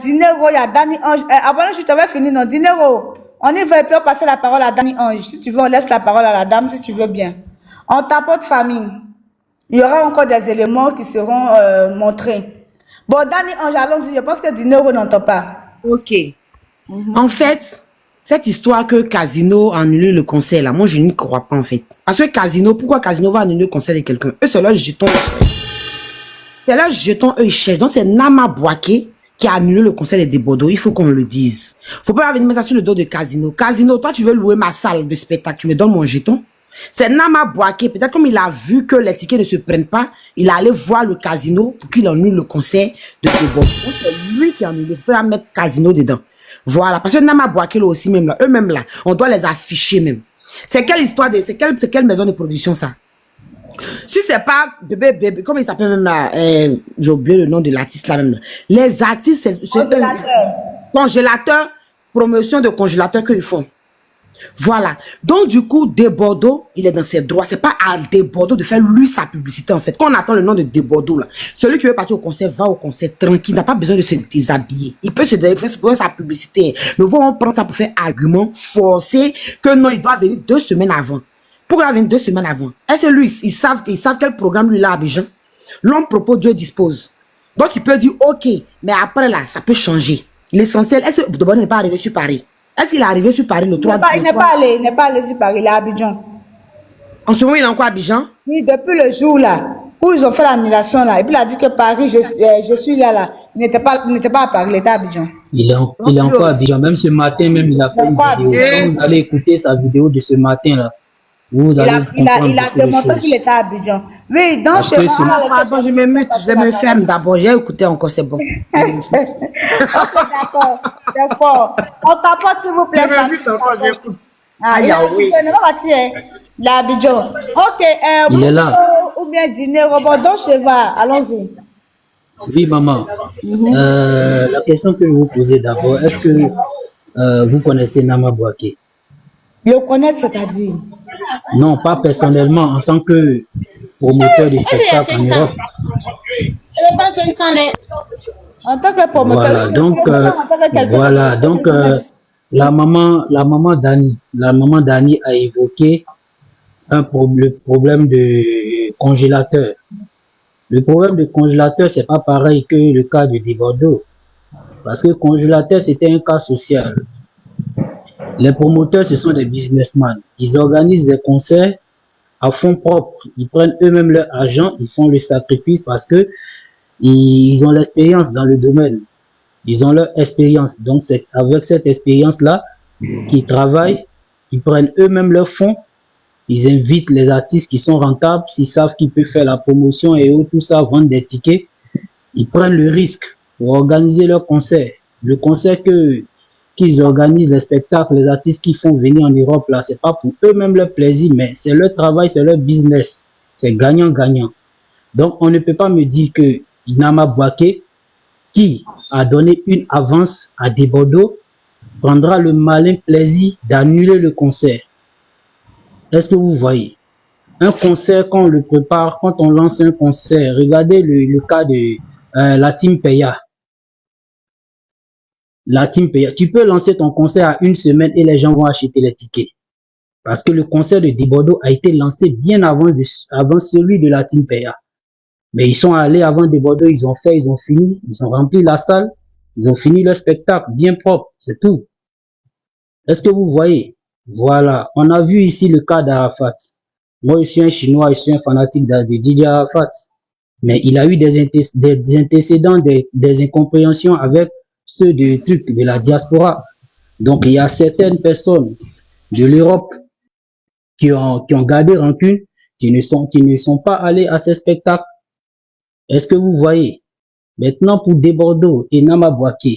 Dinero, il y a Dani Ange. Avant, je t'avais fini, non, Dinero. On y va et puis on passe la parole à Dani Ange. Si tu veux, on laisse la parole à la dame, si tu veux bien. On tapote famille. Il y aura encore des éléments qui seront montrés. Bon, Dani Ange, allons-y, je pense que Dinero n'entend pas. Ok. En fait, cette histoire que Casino a annulé le concert, là, moi, je n'y crois pas, en fait. Parce que Casino, pourquoi Casino va annuler le concert de quelqu'un? Eux, c'est leur jeton. C'est leur jeton, eux, ils cherchent. Donc, c'est Nama Bouaké qui a annulé le concert de Bordeaux. Il faut qu'on le dise. Faut pas venir mettre ça sur le dos de Casino. Casino, toi, tu veux louer ma salle de spectacle, tu me donnes mon jeton? C'est Nama Bouaké. Peut-être comme il a vu que les tickets ne se prennent pas, il est allé voir le Casino pour qu'il annule le concert de Bordeaux. Donc, c'est lui qui a annulé. Faut pas mettre Casino dedans. Voilà, parce que Nama Bouaké là aussi même là, eux-mêmes là, on doit les afficher même. C'est quelle histoire de, c'est quelle maison de production ça? Si c'est pas bébé, comment il s'appelle même là, j'ai oublié le nom de l'artiste là même là. Les artistes, c'est congélateur, promotion de congélateur qu'ils font. Voilà. Donc, du coup, De Bordeaux, il est dans ses droits. C'est pas à De Bordeaux de faire lui sa publicité, en fait. Quand on attend le nom de Bordeaux, là, celui qui veut partir au concert va au concert tranquille, n'a pas besoin de se déshabiller. Il peut se faire sa publicité. Mais bon, on prend ça pour faire argument forcé que non, il doit venir 2 semaines avant. Pourquoi il va venir 2 semaines avant? Est-ce que lui, ils savent quel programme lui là à Abidjan? L'homme propose, Dieu dispose. Donc, il peut dire, ok, mais après là, ça peut changer. L'essentiel, est-ce que De Bordeaux n'est pas arrivé sur Paris? Est-ce qu'il est arrivé sur Paris le 3? Il n'est pas allé sur Paris, il est à Abidjan. En ce moment, il est encore à Abidjan? Oui, depuis le jour là, où ils ont fait l'annulation là, et puis il a dit que Paris, je suis là, il n'était pas à Paris, il était à Abidjan. il est encore à Abidjan. Même ce matin, même, il a fait une vidéo. Quand vous allez écouter sa vidéo de ce matin-là, vous allez comprendre il a beaucoup de démontré choses. qu'il était à Abidjan. Oui, donc Parce chez que moi. Pardon, je me ferme d'abord. J'ai écouté encore, c'est bon. Ok, d'accord. C'est fort. On t'apporte, s'il vous plaît. Ah, il n'est pas parti, hein. Il est à Abidjan. Ok, il est là. ou bien dîner, rebondons chez va. Allons-y. Oui, maman. La question que je vous posais d'abord, est-ce que vous connaissez Nama Bouaké? Le connaître, c'est-à-dire? Non, pas personnellement, en tant que promoteur du spectacle en Europe. En tant que promoteur. Voilà, donc, la maman Dani a évoqué le problème de congélateur. Le problème de congélateur, c'est pas pareil que le cas de Bordeaux. Parce que congélateur, c'était un cas social. Les promoteurs, ce sont des businessmen. Ils organisent des concerts à fonds propres. Ils prennent eux-mêmes leur argent, ils font le sacrifice parce que ils ont l'expérience dans le domaine. Ils ont leur expérience. Donc, c'est avec cette expérience-là qu'ils travaillent. Ils prennent eux-mêmes leurs fonds. Ils invitent les artistes qui sont rentables, s'ils savent qu'ils peuvent faire la promotion et tout ça, vendre des tickets. Ils prennent le risque pour organiser leur concert. Le concert qu'ils organisent, les spectacles, les artistes qui font venir en Europe, là, c'est pas pour eux-mêmes leur plaisir, mais c'est leur travail, c'est leur business. C'est gagnant-gagnant. Donc, on ne peut pas me dire que Nama Bouaké, qui a donné une avance à Bordeaux, prendra le malin plaisir d'annuler le concert. Est-ce que vous voyez? Un concert, quand on le prépare, quand on lance un concert, regardez le cas de la Team Peya. La Team Peya. Tu peux lancer ton concert à une semaine et les gens vont acheter les tickets. Parce que le concert de Bordeaux a été lancé bien avant celui de la Team Peya. Mais ils sont allés avant Bordeaux, ils ont fini, ils ont rempli la salle, ils ont fini leur spectacle bien propre, c'est tout. Est-ce que vous voyez? Voilà, on a vu ici le cas d'Arafat. Moi, je suis un Chinois, je suis un fanatique de Didier Arafat. Mais il a eu des antécédents, des incompréhensions avec ceux de la diaspora. Donc, il y a certaines personnes de l'Europe qui ont gardé rancune, qui ne sont pas allés à ces spectacles. Est-ce que vous voyez? Maintenant, pour Bordeaux et Nama Bouaké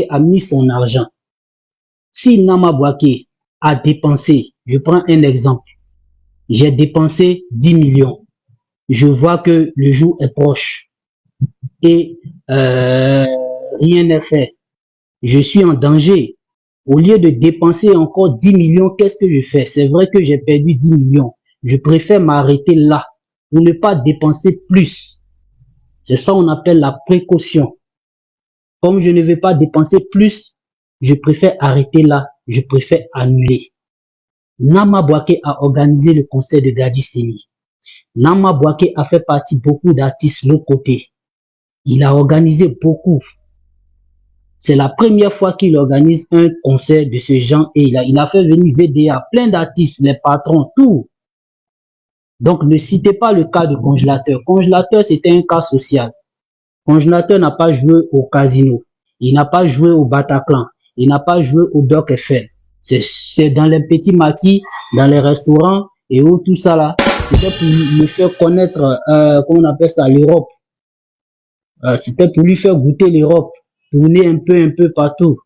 a mis son argent. Si Nama Bouaké a dépensé, je prends un exemple, j'ai dépensé 10 millions. Je vois que le jour est proche et rien n'est fait. Je suis en danger. Au lieu de dépenser encore 10 millions, qu'est-ce que je fais? C'est vrai que j'ai perdu 10 millions. Je préfère m'arrêter là pour ne pas dépenser plus. C'est ça qu'on appelle la précaution. Comme je ne vais pas dépenser plus, je préfère arrêter là. Je préfère annuler. Nama Bouaké a organisé le concert de Gadi Seni. Nama Bouaké a fait partie beaucoup d'artistes de l'autre côté. Il a organisé beaucoup. C'est la première fois qu'il organise un concert de ce genre et il a fait venir VDA, plein d'artistes, les patrons, tout. Donc ne citez pas le cas de Congélateur. Congélateur, c'était un cas social. Congélateur n'a pas joué au casino. Il n'a pas joué au Bataclan. Il n'a pas joué au Doc Eiffel. C'est dans les petits maquis, dans les restaurants et tout ça là. C'était pour lui faire connaître, comment on appelle ça, l'Europe. C'était pour lui faire goûter l'Europe, tourner un peu partout.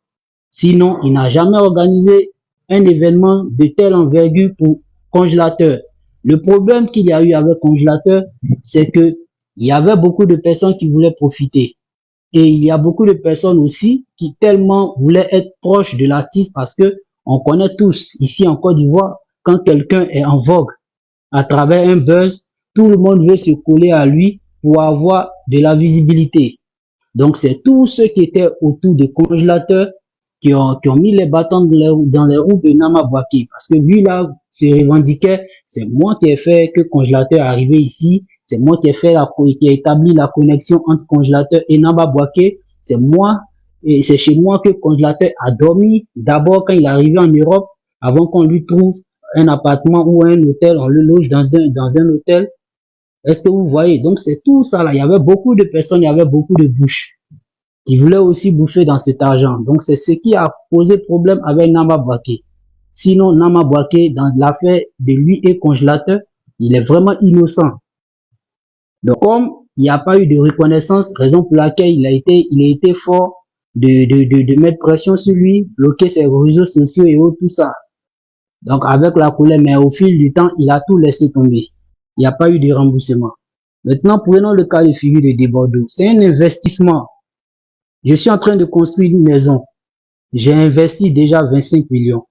Sinon, il n'a jamais organisé un événement de telle envergure pour Congélateur. Le problème qu'il y a eu avec Congélateur, c'est que il y avait beaucoup de personnes qui voulaient profiter. Et il y a beaucoup de personnes aussi qui tellement voulaient être proches de l'artiste parce que on connaît tous ici en Côte d'Ivoire, quand quelqu'un est en vogue à travers un buzz, tout le monde veut se coller à lui pour avoir de la visibilité. Donc c'est tous ceux qui étaient autour des Congélateurs qui ont mis les bâtons dans les roues de Nama Bouaké. Parce que lui là se revendiquait, c'est moi qui ai fait que Congélateur est arrivé ici, c'est moi qui ai établi la connexion entre Congélateur et Nama Bouaké, c'est moi, et c'est chez moi que Congélateur a dormi d'abord quand il est arrivé en Europe, avant qu'on lui trouve un appartement ou un hôtel, on le loge dans un hôtel. Est-ce que vous voyez? Donc c'est tout ça là, il y avait beaucoup de personnes, il y avait beaucoup de bouches. qui voulait aussi bouffer dans cet argent. Donc, c'est ce qui a posé problème avec Nama Bouaké. Sinon, Nama Bouaké, dans l'affaire de lui et congélateur, il est vraiment innocent. Donc, comme il n'y a pas eu de reconnaissance, raison pour laquelle il a été fort de mettre pression sur lui, bloquer ses réseaux sociaux et autres, tout ça. Donc, avec la colère, mais au fil du temps, il a tout laissé tomber. Il n'y a pas eu de remboursement. Maintenant, prenons le cas de figure de Desbordeaux. C'est un investissement. Je suis en train de construire une maison. J'ai investi déjà 25 millions.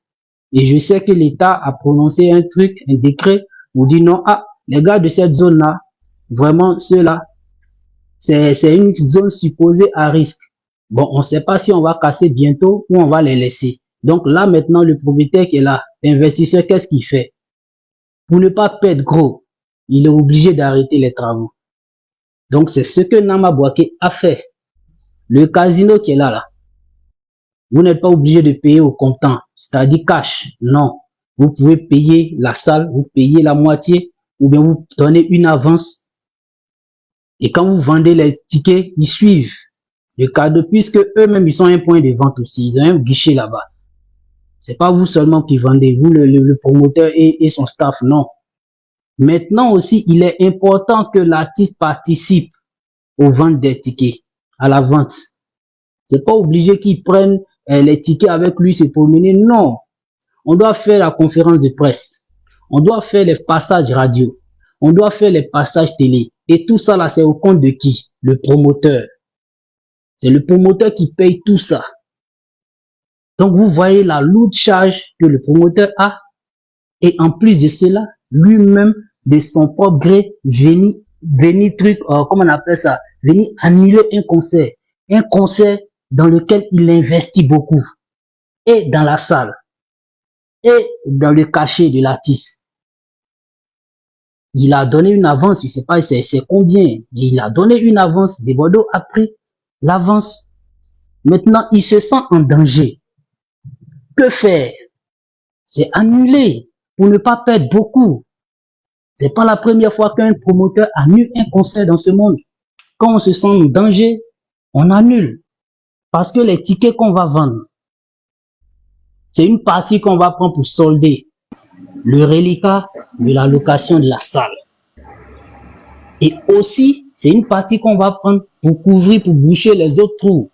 Et je sais que l'État a prononcé un truc, un décret, où dit non, ah, les gars de cette zone-là, vraiment, ceux-là, c'est une zone supposée à risque. Bon, on ne sait pas si on va casser bientôt ou on va les laisser. Donc là, maintenant, le propriétaire qui est là, l'investisseur, qu'est-ce qu'il fait? Pour ne pas perdre gros, il est obligé d'arrêter les travaux. Donc, c'est ce que Nama Bouaké a fait. Le casino qui est là, vous n'êtes pas obligé de payer au comptant, c'est-à-dire cash. Non. Vous pouvez payer la salle, vous payez la moitié, ou bien vous donnez une avance. Et quand vous vendez les tickets, ils suivent le cadeau, puisque eux-mêmes, ils sont un point de vente aussi. Ils ont un guichet là-bas. C'est pas vous seulement qui vendez, vous, le promoteur et son staff, non. Maintenant aussi, il est important que l'artiste participe aux ventes des tickets, à la vente. C'est pas obligé qu'ils prennent les tickets avec lui, se promener. Non. On doit faire la conférence de presse. On doit faire les passages radio. On doit faire les passages télé. Et tout ça là, c'est au compte de qui? Le promoteur. C'est le promoteur qui paye tout ça. Donc vous voyez la lourde charge que le promoteur a. Et en plus de cela, lui-même, de son propre gré, venir comment on appelle ça? Venir annuler un concert. Un concert dans lequel il investit beaucoup. Et dans la salle. Et dans le cachet de l'artiste. Il a donné une avance, je ne sais pas c'est combien, mais il a donné une avance. Desbordeaux a pris l'avance. Maintenant, il se sent en danger. Que faire? C'est annuler pour ne pas perdre beaucoup. C'est pas la première fois qu'un promoteur annule un concert dans ce monde. Quand on se sent en danger, on annule. Parce que les tickets qu'on va vendre, c'est une partie qu'on va prendre pour solder le reliquat de la location de la salle. Et aussi, c'est une partie qu'on va prendre pour couvrir, pour boucher les autres trous.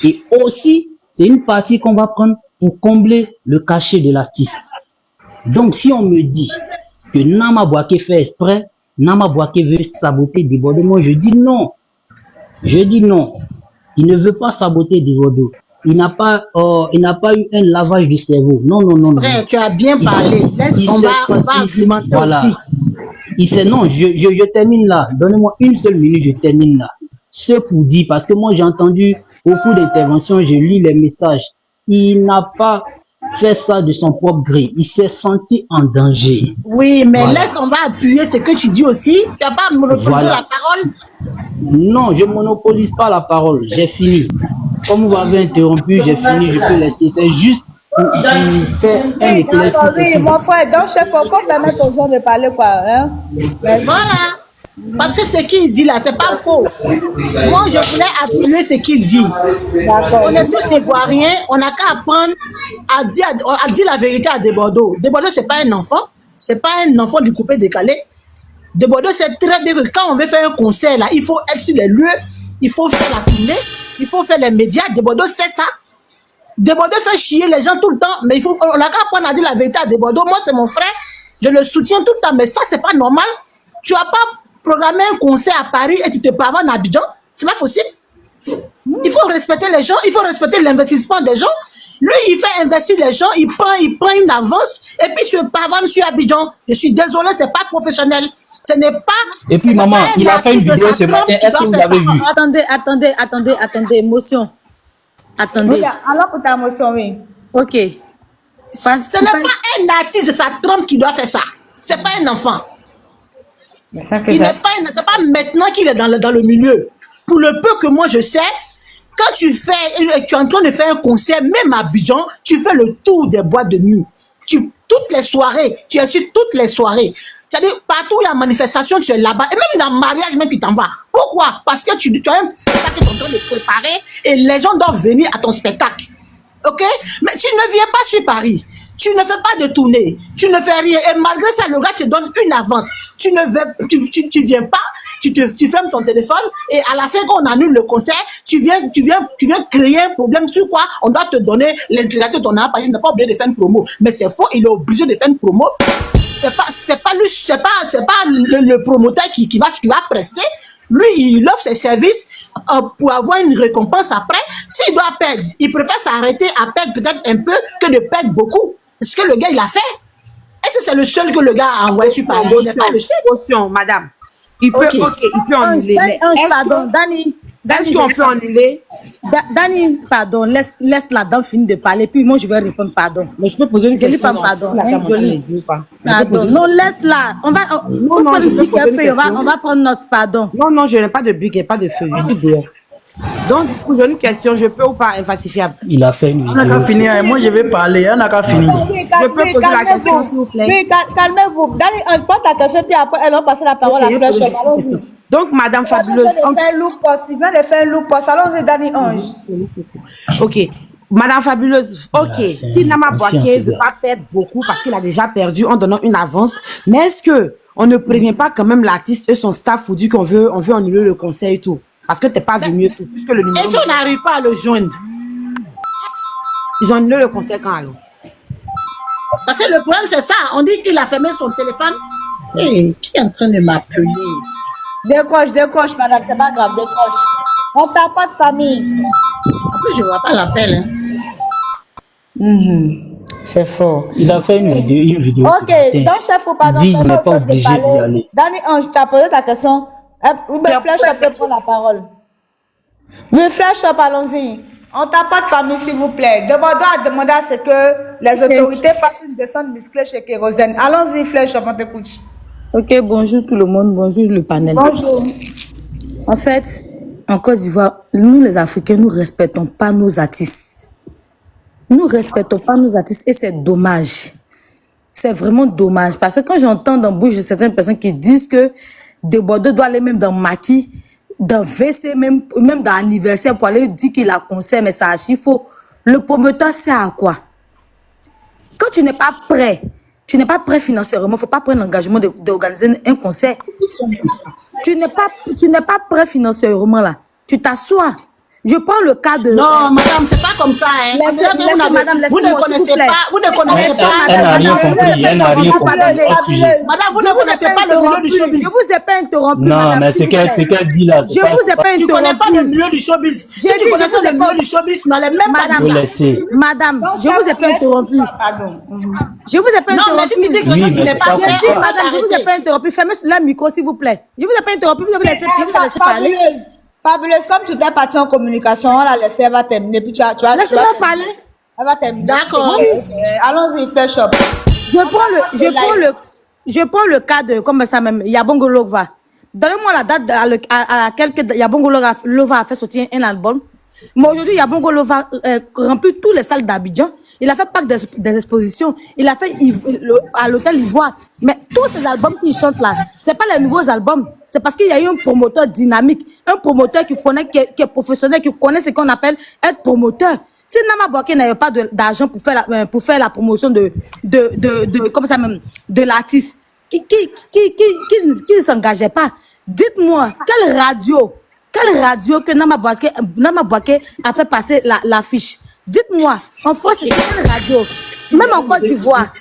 Et aussi, c'est une partie qu'on va prendre pour combler le cachet de l'artiste. Donc, si on me dit que Nama Bouaké fait exprès, Nama Bouaké veut saboter Desbordeaux, moi je dis non. Je dis non. Il ne veut pas saboter Desbordeaux. Il n'a pas eu un lavage du cerveau. Non, non, non. Frère, tu as bien parlé. On va argumenter voilà. aussi. Il sait, non, je termine là. Donnez-moi une seule minute, je termine là. Ce pour dire, parce que moi j'ai entendu beaucoup d'interventions, je lis les messages. Il n'a pas fait ça de son propre gré. Il s'est senti en danger. Oui, mais voilà. Laisse, on va appuyer ce que tu dis aussi. Tu n'as pas monopolisé la parole? Non, je ne monopolise pas la parole. J'ai fini. Comme vous m'avez interrompu, j'ai fini, je peux laisser. C'est juste pour faire un éclaircissement. Oui, mon frère, donc chef, il faut permettre aux gens de parler quoi. Hein? Voilà. Parce que ce qu'il dit là, c'est pas faux. Moi, je voulais appuyer ce qu'il dit. On est tous ivoiriens, on n'a qu'à apprendre à dire la vérité à Desbordeaux. Desbordeaux, c'est pas un enfant. C'est pas un enfant du coupé décalé. Desbordeaux, c'est très bien que quand on veut faire un concert là, il faut être sur les lieux, il faut faire la tournée, il faut faire les médias. Desbordeaux, c'est ça. Desbordeaux fait chier les gens tout le temps, mais on n'a qu'à apprendre à dire la vérité à Desbordeaux. Moi, c'est mon frère, je le soutiens tout le temps, mais ça, c'est pas normal. Tu n'as pas programmer un concert à Paris et tu te pavanes à Abidjan, c'est pas possible. Il faut respecter les gens, il faut respecter l'investissement des gens. Lui, il fait investir les gens, il prend une avance et puis se pavane sur Abidjan. Je suis désolé, c'est pas professionnel. Ce n'est pas. Et puis maman, il a fait une vidéo ce matin. Est-ce que vous l'avez vu? Attendez, émotion. Attendez. Oui, alors pour ta émotion, oui. Ok. Ce n'est pas un artiste de sa trompe qui doit faire ça. C'est pas un enfant. C'est pas maintenant qu'il est dans le milieu. Pour le peu que moi je sais, quand tu es en train de faire un concert, même à Abidjan, tu fais le tour des boîtes de nuit. Toutes les soirées, tu es sur toutes les soirées. C'est-à-dire, partout où il y a manifestation, tu es là-bas. Et même dans le mariage, même tu t'en vas. Pourquoi? Parce que tu as un spectacle que tu es en train de préparer et les gens doivent venir à ton spectacle. Ok? Mais tu ne viens pas sur Paris. Tu ne fais pas de tournée. Tu ne fais rien. Et malgré ça, le gars te donne une avance. Tu ne viens pas. Tu fermes ton téléphone et à la fin, quand on annule le concert, tu viens créer un problème sur quoi on doit te donner l'intégralité de ton art parce qu'il n'a pas oublié de faire une promo. Mais c'est faux, il est obligé de faire une promo. C'est pas le promoteur qui va prester. Lui, il offre ses services pour avoir une récompense après. S'il doit perdre, il préfère s'arrêter à perdre peut-être un peu que de perdre beaucoup. C'est ce que le gars, il a fait. Est-ce que c'est le seul que le gars a envoyé sur Paris? Caution, madame. Il peut, il peut annuler. Pardon, Dani. Est-ce qu'on peut annuler? Dani, pardon, laisse la dame finir de parler, puis moi je vais répondre pardon. Mais je peux poser une question. Pardon, Pardon. Non, laisse-la. On va prendre notre pardon. Non, je n'ai pas de bug et pas de feu. Je suis dehors. Donc, du coup, j'ai une question. Je peux ou pas infacifiable? Il a fait une vidéo. On n'a qu'à finir. Moi, je vais parler. On n'a qu'à finir. Je peux poser la question, s'il vous plaît? Oui, calmez-vous. Dani, on prend ta question, puis après, elle va passer la parole à Fleur Shop. Allons-y. Donc, madame Fabuleuse. Il vient de faire un look post. Allons-y, Dani Ange. Ok. Madame Fabuleuse, ok. Voilà, Si Nama Bouaké ne veut pas perdre beaucoup parce qu'il a déjà perdu en donnant une avance, mais est-ce que on ne prévient pas quand même l'artiste et son staff pour dire qu'on veut annuler le concert et tout? Parce que t'es pas venu et tout. Puisque le numéro. Et si on n'arrive pas à le joindre? Ils ont annulé le concert quand alors? Parce que le problème, c'est ça. On dit qu'il a fermé son téléphone. Hey, qui est en train de m'appeler? Décroche, madame, c'est pas grave, décroche. On t'a pas de famille. En plus, je vois pas l'appel. C'est fort. Il a fait une vidéo. Ok, donc chef, faut pas dit il n'est pas obligé d'y aller. Dani Ange, tu as posé ta question. Oui, mais Flash peut prendre la parole. Oui, Flash Shop, allons-y. On t'a pas de famille, s'il vous plaît. Demandons à ce que les autorités fassent une descente musclée chez Kérosène. Allons-y, Flash Shop, on t'écoute. Ok, bonjour tout le monde, bonjour le panel. Bonjour. En fait, en Côte d'Ivoire, nous les Africains, nous ne respectons pas nos artistes. Nous ne respectons pas nos artistes et c'est dommage. C'est vraiment dommage. Parce que quand j'entends dans la bouche de certaines personnes qui disent que Desbordeaux doit aller même dans Maquis, dans VC, même dans l'anniversaire pour aller dire qu'il a concert, mais ça archi faux. Le promoteur sert à quoi? Quand tu n'es pas prêt financièrement, il ne faut pas prendre l'engagement d'organiser un concert. Tu n'es pas prêt financièrement là. Tu t'assois. Je prends le cas de... Non, madame, c'est pas comme ça. Hein. Vous ne connaissez pas. Elle n'a rien compris. Elle n'a rien compris. Madame, vous ne connaissez pas le milieu du showbiz. Je vous ai pas interrompu. Non, madame, mais c'est qu'elle dit là. Je vous ai pas interrompu. Tu ne connais pas le milieu du showbiz. Si tu connaissais le milieu du showbiz, tu n'allais même pas dire ça. Madame, je vous ai pas interrompu. Pardon. Je vous ai pas interrompu. Non, mais si tu dis que ça, tu n'es pas J'ai dit, madame, je vous ai pas interrompu. Fermez le micro, s'il vous plaît. Je vous ai pas interrompu. Vous avez laissé parler. Fabuleuse, comme tu t'es partie en communication, on l'a laissé, elle va terminer. Puis laisse-moi parler. Elle va terminer. D'accord. Allons-y, Flash Shop. Je prends le cas de, comme ça même, Yabongo Lova. Donnez-moi la date à laquelle Yabongo Lova a fait sortir un album. Mais aujourd'hui, Yabongo Lova remplit toutes les salles d'Abidjan. Il a fait pas que des expositions. Il a fait à l'hôtel Ivoire. Mais tous ces albums qu'il chante là, c'est pas les nouveaux albums. C'est parce qu'il y a eu un promoteur dynamique, un promoteur qui connaît, qui est professionnel, qui connaît ce qu'on appelle être promoteur. Si Nama Bouaké n'avait pas d'argent pour faire la promotion comme ça même, de l'artiste, qui ne s'engageait pas. Dites-moi, quelle radio que Nama Bouaké a fait passer l'affiche? Dites-moi, en France, c'est quelle radio? Même en Côte d'Ivoire.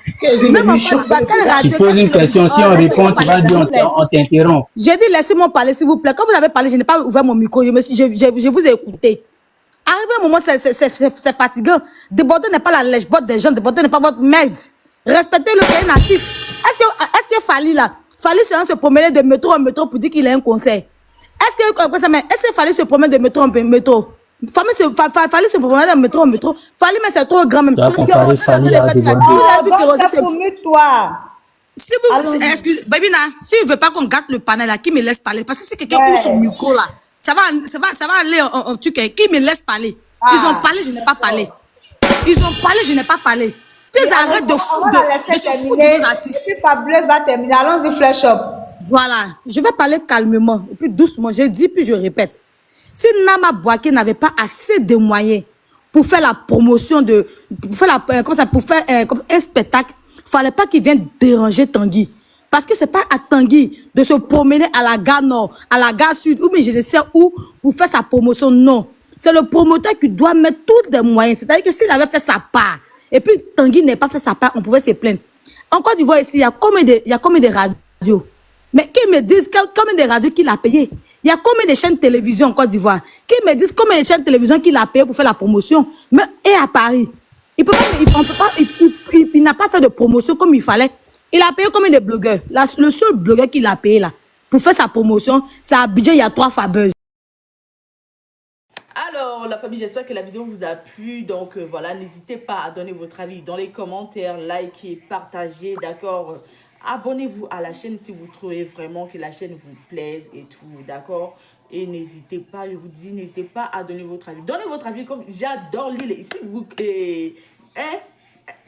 Même en Côte d'Ivoire, quelle radio? Tu poses une question, si on répond, tu vas dire on t'interrompt. J'ai dit laissez-moi parler, s'il vous plaît. Quand vous avez parlé, je n'ai pas ouvert mon micro, je vous ai écouté. Arrivé un moment, c'est fatigant. Desbordeaux n'est pas la lèche-botte des gens, Desbordeaux n'est pas votre merde. Respectez-le, c'est un artiste. Est-ce que Fali se promener de métro en métro pour dire qu'il a un concert? Est-ce que Fali se promène de métro en métro? Fallait se promener de métro en métro. Fallait, mais c'est trop grand même. Si vous, excusez, Babina, si je veux pas qu'on gâte le panel là, qui me laisse parler? Parce que si quelqu'un ouvre son micro là, ça va aller en truc, qui me laisse parler? Ils ont parlé, je n'ai pas parlé. Ils ont parlé, je n'ai pas parlé. Tu arrêtes de se foutre de nos artistes. Et puis Fabuleuse va terminer. Allons-y, Flash Up. Voilà, je vais parler calmement et puis doucement. Je dis puis je répète. Si Nama Bouaké n'avait pas assez de moyens pour faire la promotion de, pour faire comme un spectacle, fallait pas qu'il vienne déranger Tanguy. Parce que c'est pas à Tanguy de se promener à la gare nord, à la gare sud, ou bien je ne sais où, pour faire sa promotion. Non. C'est le promoteur qui doit mettre tous les moyens. C'est-à-dire que s'il avait fait sa part, et puis Tanguy n'a pas fait sa part, on pouvait se plaindre. En Côte d'Ivoire, ici, il y a combien de radios? Mais qui me disent combien de radios qu'il a payé? Il y a combien de chaînes de télévision en Côte d'Ivoire? Qui me disent combien de chaînes de télévision qu'il a payé pour faire la promotion? Mais, et à Paris? Il n'a pas fait de promotion comme il fallait. Il a payé combien de blogueurs? Le seul blogueur qu'il a payé là, pour faire sa promotion, c'est à Abidjan, il y a 3 Fabeuses. Alors, la famille, j'espère que la vidéo vous a plu. Donc, voilà, n'hésitez pas à donner votre avis dans les commentaires, likez, partagez, d'accord? Abonnez-vous à la chaîne si vous trouvez vraiment que la chaîne vous plaise et tout, d'accord? Et n'hésitez pas, je vous dis, n'hésitez pas à donner votre avis. Donnez votre avis comme j'adore lire. Ici, vous...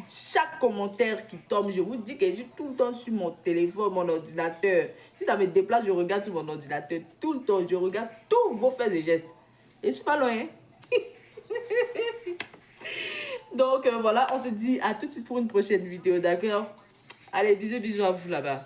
chaque commentaire qui tombe, je vous dis que je suis tout le temps sur mon téléphone, mon ordinateur. Si ça me déplace, je regarde sur mon ordinateur. Tout le temps, je regarde tous vos faits et gestes. Et je suis pas loin. Donc voilà, on se dit à tout de suite pour une prochaine vidéo, d'accord? Allez, bisous à vous là-bas.